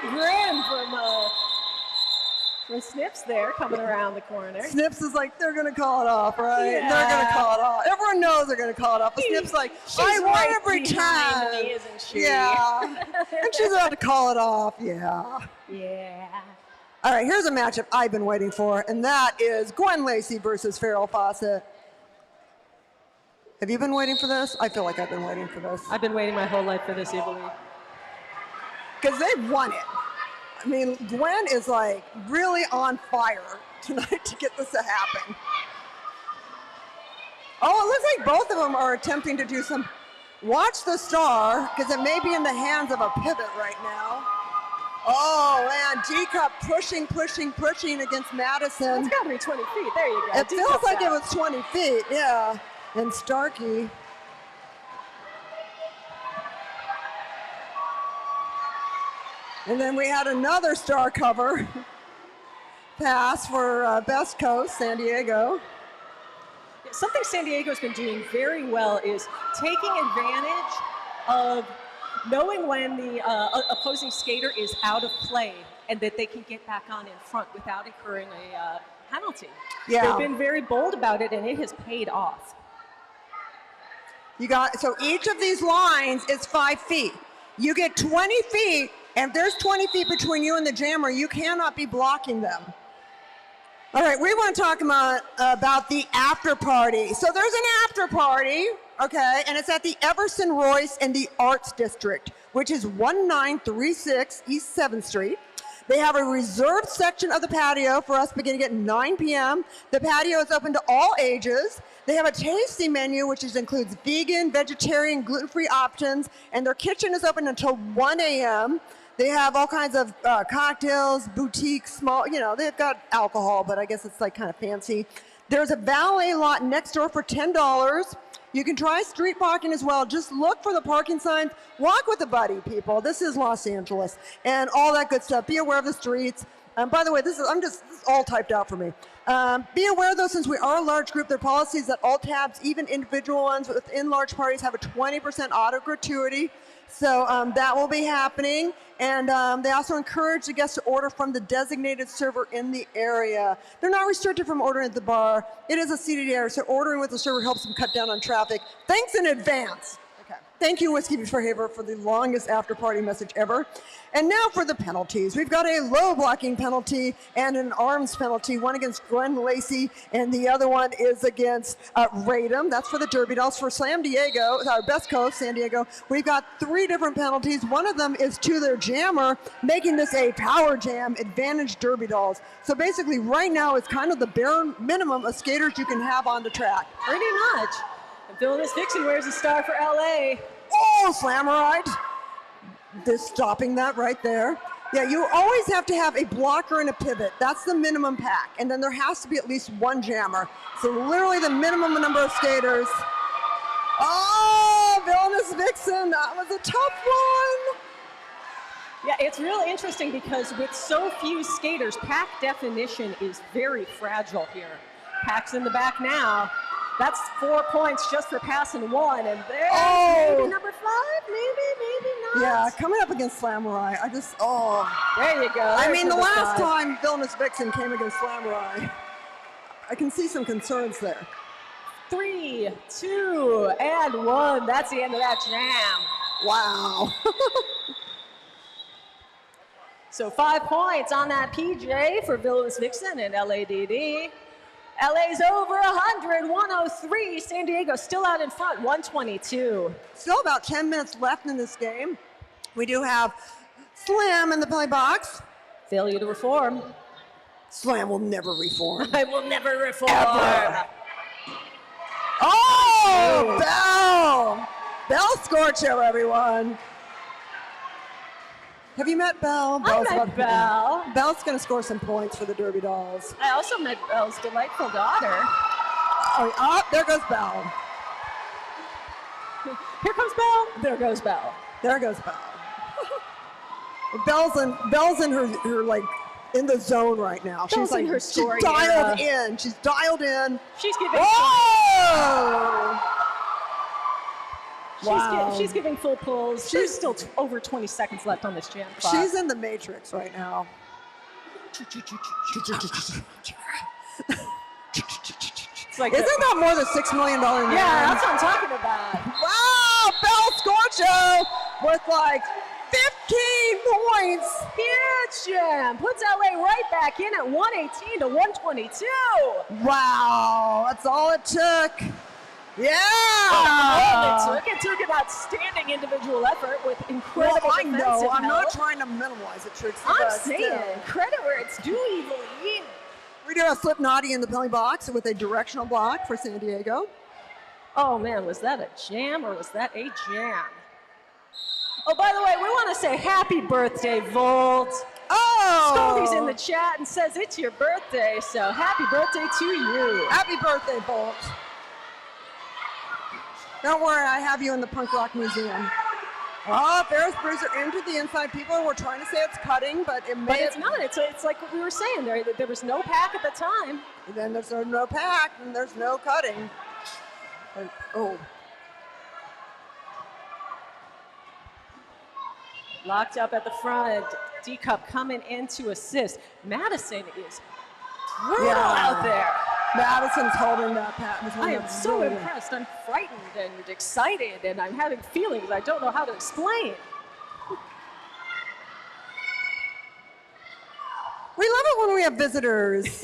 grin from Snips there coming around the corner. Snips is like, they're going to call it off, right? Yeah. They're going to call it off. Everyone knows they're going to call it off. But Snips like, I won right every time. Me, isn't she? Yeah. And she's about to call it off. Yeah. Yeah. All right, here's a matchup I've been waiting for, and that is Gwen Lacey versus Farrell Fawcett. Have you been waiting for this? I feel like I've been waiting for this. I've been waiting my whole life for this, Evil. Because they won it. I mean, Gwen is like really on fire tonight to get this to happen. Oh, it looks like both of them are attempting to do some, watch the star, because it may be in the hands of a pivot right now. Oh, and D-Cup pushing against Madison. It's got to be 20 feet. There you go. It feels like it was 20 feet, yeah. And Starkey. And then we had another star cover pass for Best Coast, San Diego. Something San Diego's been doing very well is taking advantage of knowing when the opposing skater is out of play and that they can get back on in front without incurring a penalty. Yeah. They've been very bold about it, and it has paid off. So each of these lines is 5 feet. You get 20 feet, and if there's 20 feet between you and the jammer, you cannot be blocking them. All right, we want to talk about the after party. So there's an after party, okay, and it's at the Everson Royce in the Arts District, which is 1936 East 7th Street. They have a reserved section of the patio for us beginning at 9 p.m. The patio is open to all ages. They have a tasty menu, which includes vegan, vegetarian, gluten-free options, and their kitchen is open until 1 a.m. They have all kinds of cocktails, boutique, small, they've got alcohol, but I guess it's like kind of fancy. There's a valet lot next door for $10. You can try street parking as well. Just look for the parking signs. Walk with a buddy, people. This is Los Angeles and all that good stuff. Be aware of the streets. By the way, this is all typed out for me. Be aware though, since we are a large group, there are policies that all tabs, even individual ones within large parties, have a 20% auto gratuity. So that will be happening. And they also encourage the guests to order from the designated server in the area. They're not restricted from ordering at the bar. It is a seated area, so ordering with the server helps them cut down on traffic. Thanks in advance. Okay. Thank you, Whiskey Before Haver, for the longest after-party message ever. And now for the penalties. We've got a low blocking penalty and an arms penalty, one against Glenn Lacey, and the other one is against Radom. That's for the Derby Dolls. For San Diego, our best coast, San Diego, we've got 3 different penalties. One of them is to their jammer, making this a power jam advantage Derby Dolls. So basically, right now, it's kind of the bare minimum of skaters you can have on the track. Pretty much. And Villainous Vixen wears a star for LA. Oh, Slammerite. Just stopping that right there. Yeah, you always have to have a blocker and a pivot. That's the minimum pack. And then there has to be at least one jammer. So literally the minimum number of skaters. Oh, Villainous Vixen, that was a tough one. Yeah, it's real interesting because with so few skaters, pack definition is very fragile here. Pack's in the back now. That's 4 points just for passing one, and there's maybe number 5, maybe not. Yeah, coming up against Slamurai, There you go. I mean, the last time Villainous Vixen came against Slamurai, I can see some concerns there. 3, 2, and 1. That's the end of that jam. Wow. So 5 points on that PJ for Villainous Vixen and LADD. LA's over 100, 103. San Diego still out in front, 122. Still about 10 minutes left in this game. We do have Slam in the play box. Failure to reform. Slam will never reform. I will never reform. Ever. Oh, Belle! Belle Scorcho, everyone. Have you met Belle? I met Belle. Belle's going to score some points for the Derby Dolls. I also met Belle's delightful daughter. Oh, there goes Belle. Here comes Belle. There goes Belle. There goes Belle. Belle's in her like in the zone right now. She's in her story. She's dialed in. She's dialed in. She's giving. Whoa! Wow. She's giving full pulls. There's still over 20 seconds left on this jam clock. She's in the Matrix right now. It's like Isn't that more than $6 million? Yeah, that's what I'm talking about. Wow, Belle Scorcho with like 15 points. Huge jam. Puts LA right back in at 118 to 122. Wow, that's all it took. Yeah! It took an outstanding individual effort with incredible defensive I know. I'm help. not trying to minimize it, Trixie. I'm but saying, still. credit where it's due, Evilly. We do have Slipknotty in the penalty box with a directional block for San Diego. Oh man, was that a jam or was that a jam? Oh, by the way, we want to say happy birthday, Volt. Oh! Scaldy's in the chat and says it's your birthday, so happy birthday to you. Happy birthday, Bolt. Don't worry, I have you in the Punk Rock Museum. Oh, Ferris Bruiser into the inside. People were trying to say it's cutting, but it may. But it's not. It's like what we were saying. There was no pack at the time. And then there's no pack, and there's no cutting. Oh. Locked up at the front. D-Cup coming in to assist. Madison is brutal out there. Madison's holding that pack. I am so impressed. I'm frightened and excited, and I'm having feelings I don't know how to explain. We love it when we have visitors.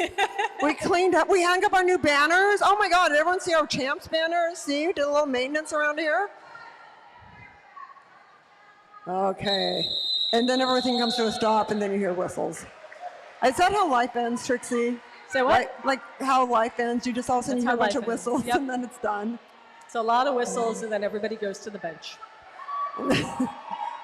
We cleaned up. We hung up our new banners. Oh my God, did everyone see our champs banners? See, we did a little maintenance around here. Okay. And then everything comes to a stop, and then you hear whistles. Is that how life ends, Trixie? Say what? Like how life ends, you just all of a sudden That's hear a how bunch of life ends. whistles, Yep. and then it's done. So a lot of whistles, and then everybody goes to the bench.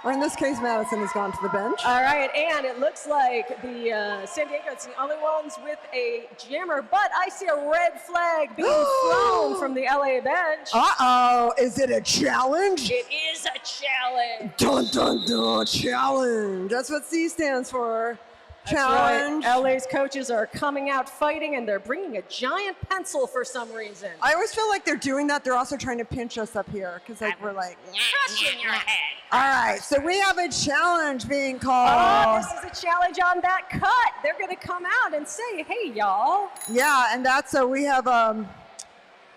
Or in this case, Madison has gone to the bench. All right, and it looks like the San Diego's the only ones with a jammer, but I see a red flag being thrown from the LA bench. Uh-oh, is it a challenge? It is a challenge. Dun, dun, dun, challenge. That's what C stands for. That's Challenge. right. LA's coaches are coming out fighting, and they're bringing a giant pencil for some reason. I always feel like they're doing that. They're also trying to pinch us up here because we're like, Crushing your head. all right, so we have a challenge being Oh, called. this is a challenge on that cut. They're going to come out and say, hey, y'all. Yeah, and that's so we have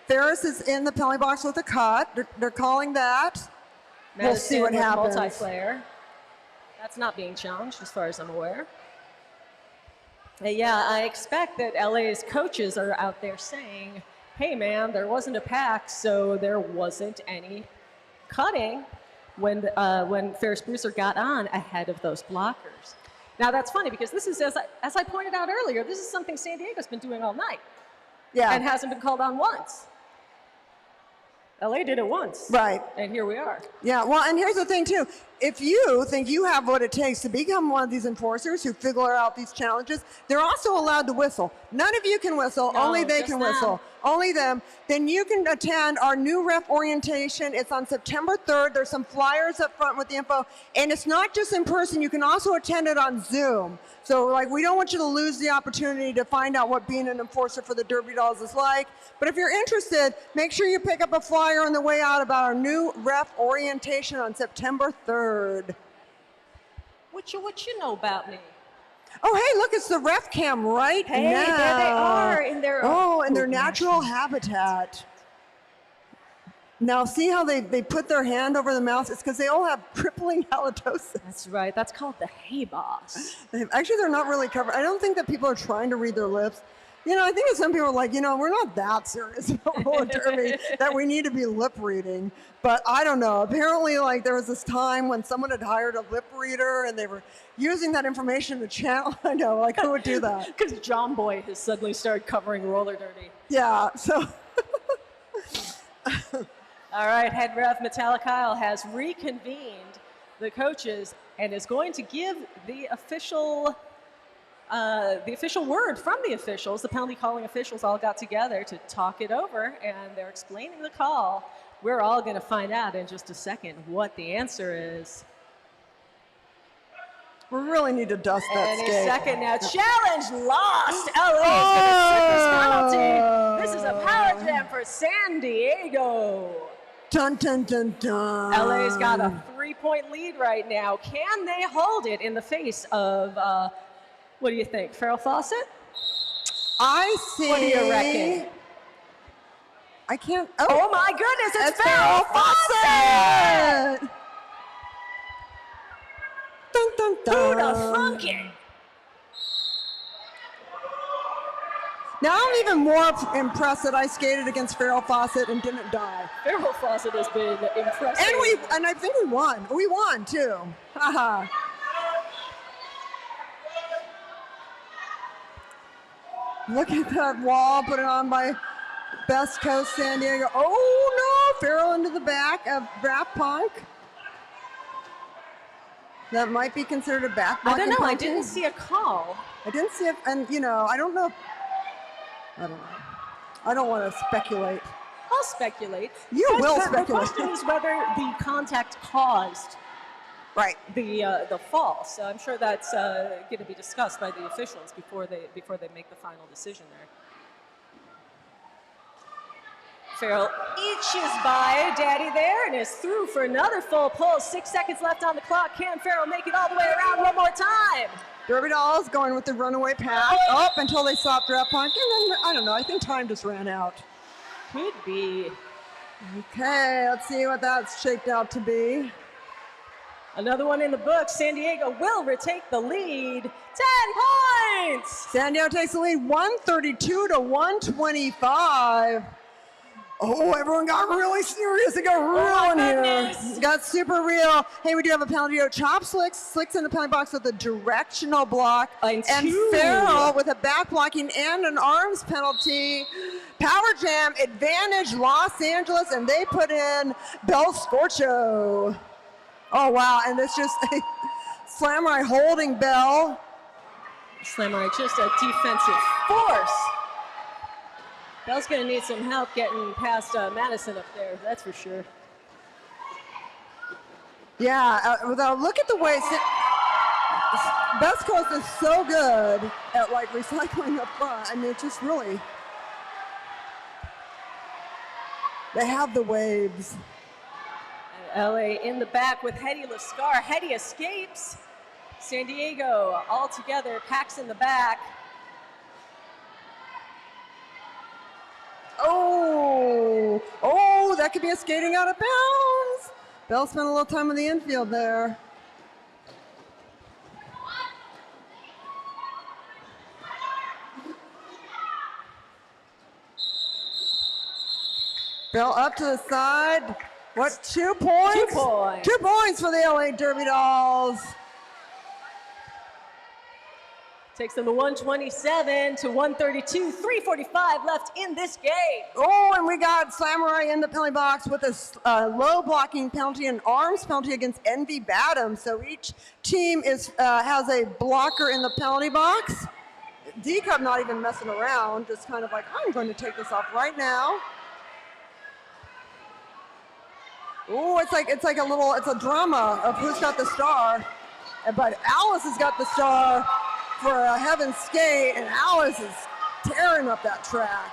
Ferris is in the penalty box with a cut. They're calling that. We'll see what Madison with happens. Multiplayer. That's not being challenged as far as I'm aware. Yeah, I expect that LA's coaches are out there saying, hey man, there wasn't a pack, so there wasn't any cutting when Ferris Brucer got on ahead of those blockers. Now that's funny because this is, as I pointed out earlier, this is something San Diego's been doing all night. Yeah. And hasn't been called on once. LA did it once. Right. And here we are. Yeah, well, and here's the thing, too. If you think you have what it takes to become one of these enforcers who figure out these challenges, they're also allowed to whistle. None of you can whistle. No, only they just can them. whistle. Only them. Then you can attend our new ref orientation. It's on September 3rd. There's some flyers up front with the info. And it's not just in person. You can also attend it on Zoom. So, like, we don't want you to lose the opportunity to find out what being an enforcer for the Derby Dolls is like. But if you're interested, make sure you pick up a flyer on the way out about our new ref orientation on September 3rd. What you know about me? Oh, hey, look, it's the ref cam right Hey, now. there they are in their in their natural habitat. Now, see how they put their hand over the mouth? It's because they all have crippling halitosis. That's right. That's called the hay boss. Actually, they're not really covered. I don't think that people are trying to read their lips. You know, I think that some people are like, you know, we're not that serious about roller derby that we need to be lip reading. But I don't know. Apparently, like, there was this time when someone had hired a lip reader and they were using that information to channel. I know, like, who would do that? Because John Boy has suddenly started covering roller derby. Yeah, so. All right, head ref Metallic Kyle has reconvened the coaches and is going to give the official word from the officials. The penalty calling officials all got together to talk it over, and they're explaining the call. We're all going to find out in just a second what the answer is. We really need to dust that Any skate. second now. Challenge lost. LA is going to sit this penalty. This is a power jam for San Diego. Dun, dun, dun, dun. LA's got a 3-point lead right now. Can they hold it in the face of, what do you think, Farrell Fawcett? I see. What do you reckon? I can't. Oh my goodness, it's Farrell Fawcett! Fawcett! Dun, dun, dun. Who'da thunk it? Now I'm even more impressed that I skated against Farrell Fawcett and didn't die. Farrell Fawcett has been impressive. And I think we won. We won too. Haha. Look at that wall put it on by Best Coast San Diego. Oh no, Farrell into the back of Draft Punk. That might be considered a back block. I don't know, I punting. didn't see a call. I didn't see it, and you know, I don't know. I don't know. I don't want to speculate. I'll speculate. You will speculate. The question is whether the contact caused Right. the fall. So I'm sure that's going to be discussed by the officials before they make the final decision there. Farrell eaches by Daddy there and is through for another full pull. 6 seconds left on the clock. Can Farrell make it all the way around one more time? Derby Dolls going with the runaway pass up until they stop Draft Punk, and then I don't know. I think time just ran out. Could be. Okay, let's see what that's shaped out to be. Another one in the book. San Diego will retake the lead. 10 points! San Diego takes the lead 132 to 125. Oh, everyone got really serious. It got real in here. It got super real. Hey, we do have a penalty. Chop Slicks. Slicks in the penalty box with a directional block. And Farrell with a back blocking and an arms penalty. Power Jam, advantage Los Angeles, and they put in Bel Scorcho. Oh, wow. And this just, Samurai holding Bell. Samurai just a defensive force. Bell's going to need some help getting past Madison up there, that's for sure. Yeah, look at the way Best Coast is so good at like recycling up front. I mean, it's just really, they have the waves. And LA in the back with Hedy Lascar. Hedy escapes. San Diego all together, packs in the back. Oh, that could be a skating out of bounds. Bell spent a little time in the infield there. Bell up to the side. What, 2 points? 2 points. 2 points for the LA Derby Dolls. Takes them to 127 to 132, 3:45 left in this game. Oh, and we got Samurai in the penalty box with a low blocking penalty and arms penalty against Envy Badham. So each team has a blocker in the penalty box. D-Cup not even messing around, just kind of like, I'm going to take this off right now. Oh, it's like it's a drama of who's got the star. But Alice has got the star for a heaven skate, and Alice is tearing up that track.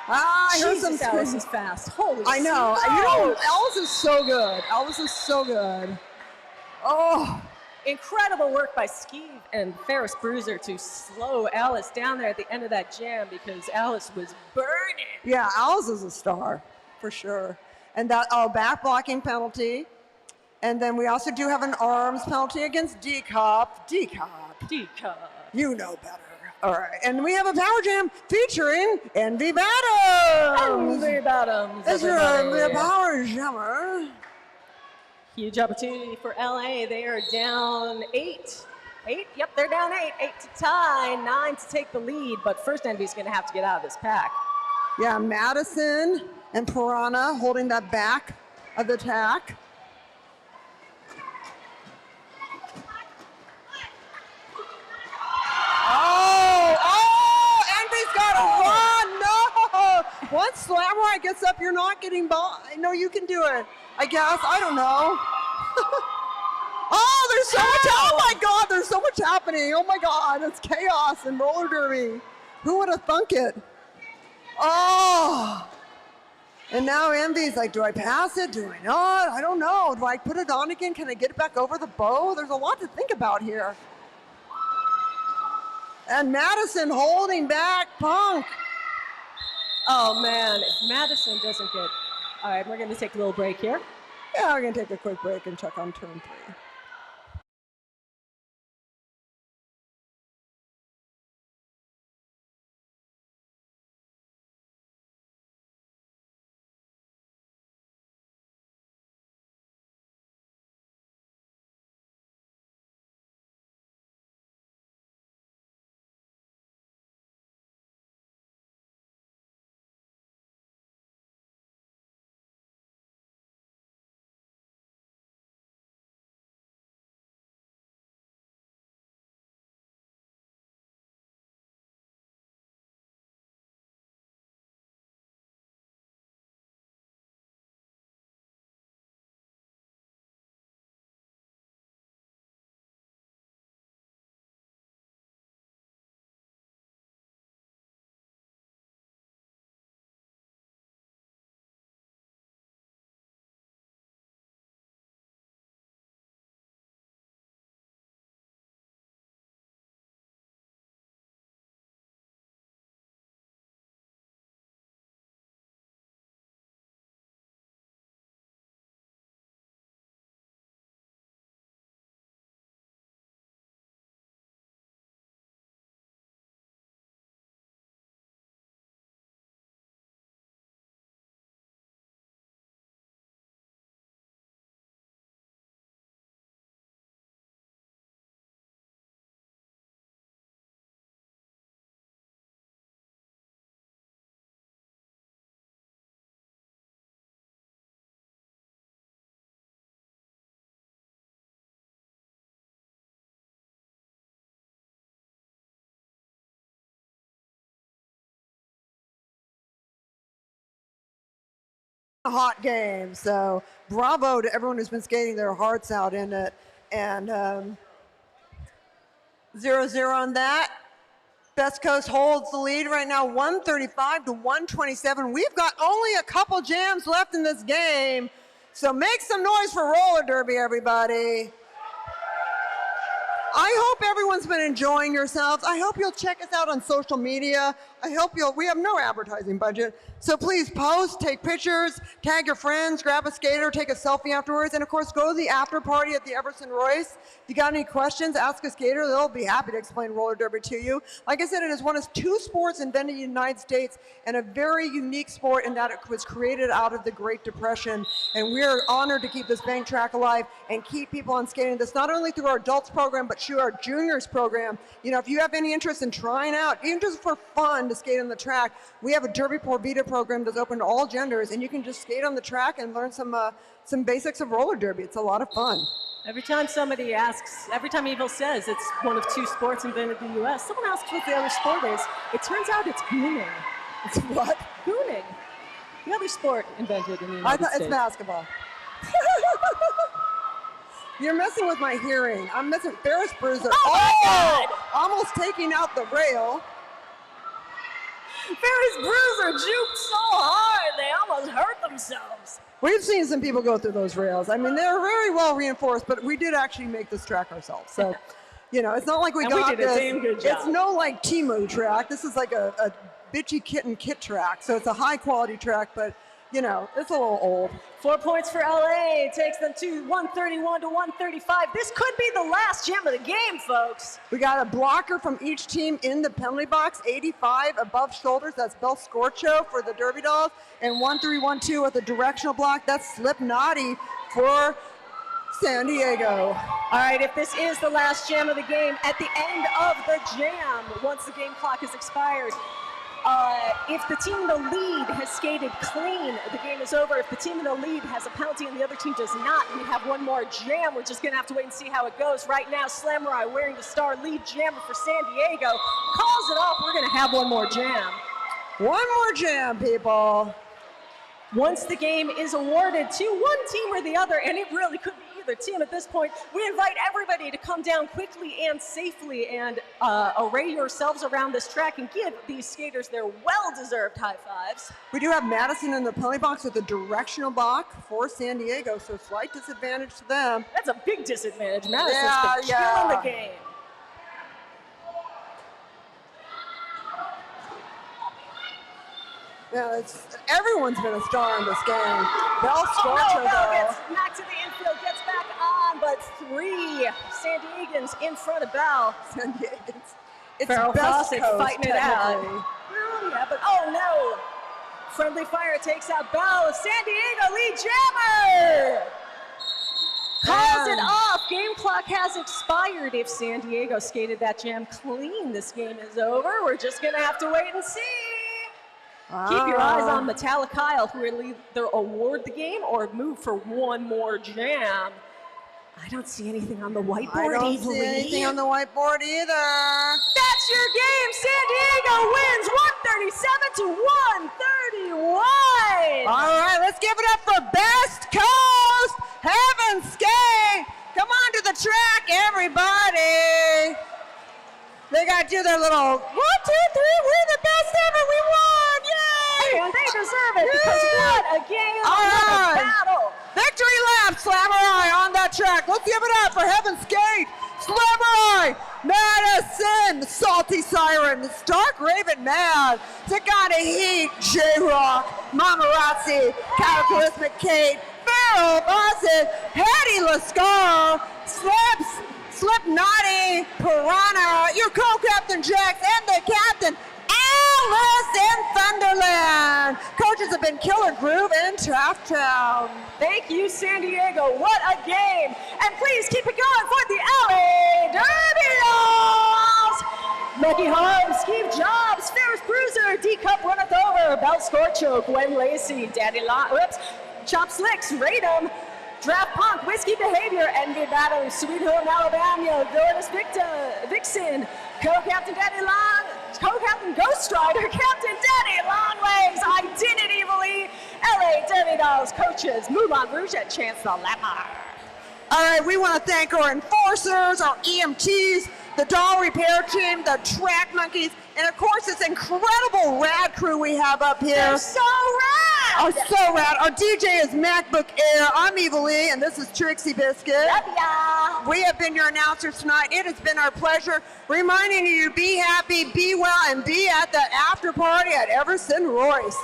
I heard some Jesus, Alice is fast. Holy I know. smokes. You know, Alice is so good. Alice is so good. Oh. Incredible work by Skeeve and Ferris Bruiser to slow Alice down there at the end of that jam because Alice was burning. Yeah, Alice is a star, for sure. And that, back blocking penalty. And then we also do have an arms penalty against D-Cup. D-Cup. D-Cup. You know better. All right. And we have a power jam featuring Envy Badhams. Envy Badhams. It's your power jammer. Huge opportunity for LA. They are down 8. 8? Yep, they're down 8. 8 to tie, 9 to take the lead. But first, Envy's going to have to get out of this pack. Yeah, Madison and Piranha holding that back of the tack. Envy's got to run. No. Once Samurai gets up, you're not getting by. No, you can do it. I guess. I don't know. Oh, there's so much. Oh my God, there's so much happening. Oh my God, it's chaos in roller derby. Who would have thunk it? Oh. And now Envy's like, do I pass it? Do I not? I don't know. Do I put it on again? Can I get it back over the bow? There's a lot to think about here. And Madison holding back Punk. Oh man, if Madison doesn't get... All right, we're going to take a little break here. Yeah, we're going to take a quick break and check on turn 3. a hot game. So bravo to everyone who's been skating their hearts out in it. And 0-0 on that. Best Coast holds the lead right now, 135 to 127. We've got only a couple jams left in this game. So make some noise for roller derby, everybody. I hope everyone's been enjoying yourselves. I hope you'll check us out on social media. We have no advertising budget. So please post, take pictures, tag your friends, grab a skater, take a selfie afterwards, and of course go to the after party at the Everson Royce. If you got any questions, ask a skater. They'll be happy to explain roller derby to you. Like I said, it is one of two sports invented in the United States and a very unique sport in that it was created out of the Great Depression. And we are honored to keep this bank track alive and keep people on skating. This not only through our adults program, but through our juniors program. You know, if you have any interest in trying out, even just for fun to skate on the track, we have a Derby Por Vida program that's open to all genders, and you can just skate on the track and learn some basics of roller derby. It's a lot of fun. Every time somebody asks, every time Evil says it's one of two sports invented in the U.S., someone asks what the other sport is. It turns out it's gooning. It's what? Gooning. The other sport invented in the United States. It's basketball. You're messing with my hearing. I'm messing. Ferris Bruiser. Oh my God! Almost taking out the rail. Ferris Bruiser juked so hard they almost hurt themselves. We've seen some people go through those rails. I mean, they're very well reinforced, but we did actually make this track ourselves. So, you know, it's not like we got did a damn good job. It's no like Temu track. This is like a bitchy kitten kit track. So it's a high quality track, but you know, it's a little old. 4 points for LA. Takes them to 131 to 135. This could be the last jam of the game, folks. We got a blocker from each team in the penalty box, 85 above shoulders. That's Bel Scorcho for the Derby Dolls. And 1-3-1-2 with a directional block. That's Slip Naughty for San Diego. All right, if this is the last jam of the game, at the end of the jam, once the game clock has expired, if the team in the lead has skated clean, the game is over. If the team in the lead has a penalty and the other team does not, we have one more jam. We're just going to have to wait and see how it goes. Right now, Slamurai, wearing the star lead jammer for San Diego, calls it off. We're going to have one more jam. One more jam, people. Once the game is awarded to one team or the other, and it really could be either team at this point, we invite everybody to come down quickly and safely and array yourselves around this track and give these skaters their well-deserved high fives. We do have Madison in the penalty box with a directional block for San Diego, so slight disadvantage to them. That's a big disadvantage. Madison's been killing the game. Yeah, everyone's been a star in this game. Bel Scorcho, though. Gets back to the infield, gets back on, but three San Diegans in front of Bel. San Diegans. It's Farrell Best Fawcett Coast, fighting it out. technically. Oh, yeah, but oh no! Friendly fire takes out Bel. San Diego lead jammer! Calls it off. Game clock has expired. If San Diego skated that jam clean, this game is over. We're just going to have to wait and see. Keep your eyes on Metallic Kyle, who will either award the game or move for one more jam. I don't see anything on the whiteboard. I don't see anything on the whiteboard either. That's your game. San Diego wins 137 to 131. All right, let's give it up for Best Coast Heaven Skate. Come on to the track, everybody. They got to do their little 1, 2, 3. We're the best ever. We won. Yay! And they deserve it because what a game. All right. Battle. Victory lap, Slamurai on that track. Let's give it up for Heaven Skate. Slamurai, Madison, Salty Siren, Stark Raven Mad, Takata Heat, J-Rock, Mamarazzi, Cataclysmic Kate, Farrell Fawcett, Hetty Lascar, Slip Naughty, Piranha, your co-captain Jax, and the captain, Alice in Thunderland. Coaches have been Killer Groove and Taft Town. Thank you, San Diego. What a game. And please keep it going for the LA Derby Dolls. Lucky Harms, Steve Jobs, Ferris Bruiser, D-Cup runneth over, Bel Scorcho, Gwen Lacey, Chop Slicks, Radom, Draft Punk, Whiskey Behavior, Envy Battle, Sweet Home Alabama, Villainous Vixen, Co-Captain Daddy Long, Co-Captain Ghost Rider, Captain Daddy Longlegs, I Did It Evilly, LA Derby Dolls coaches Moulin Rouge and Chancellor Lamar. All right, we want to thank our enforcers, our EMTs, the doll repair team, the track monkeys, and of course this incredible rad crew we have up here. They're so rad! Oh, so rad. Our DJ is MacBook Air. I'm Eva Lee, and this is Trixie Biscuit. Love ya! We have been your announcers tonight. It has been our pleasure reminding you to be happy, be well, and be at the after party at Everson Royce.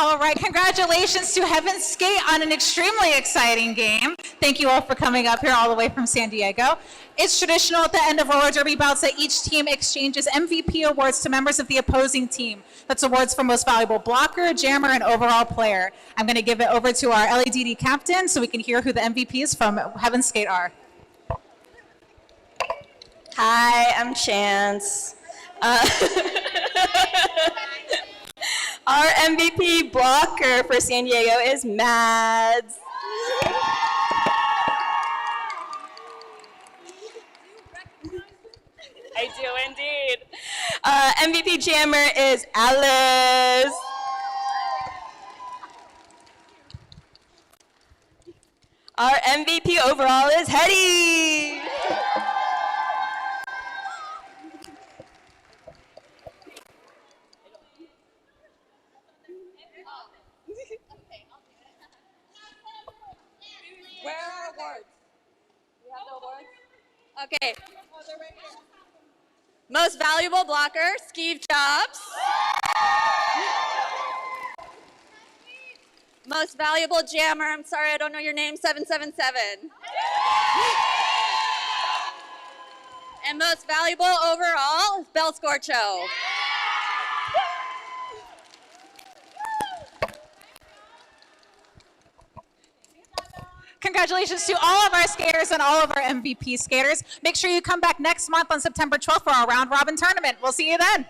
All right, congratulations to Heaven Skate on an extremely exciting game. Thank you all for coming up here all the way from San Diego. It's traditional at the end of roller derby bouts that each team exchanges MVP awards to members of the opposing team. That's awards for most valuable blocker, jammer, and overall player. I'm going to give it over to our LADD captain so we can hear who the MVPs from Heaven Skate are. Hi, I'm Chance. Our MVP blocker for San Diego is Mads. I do indeed. MVP jammer is Alice. Our MVP overall is Hetty. Where are awards? We have the awards? Okay. Most valuable blocker, Steve Jobs. Most valuable jammer, I'm sorry I don't know your name, 777. And most valuable overall, Bell Scorcho. Congratulations to all of our skaters and all of our MVP skaters. Make sure you come back next month on September 12th for our round robin tournament. We'll see you then.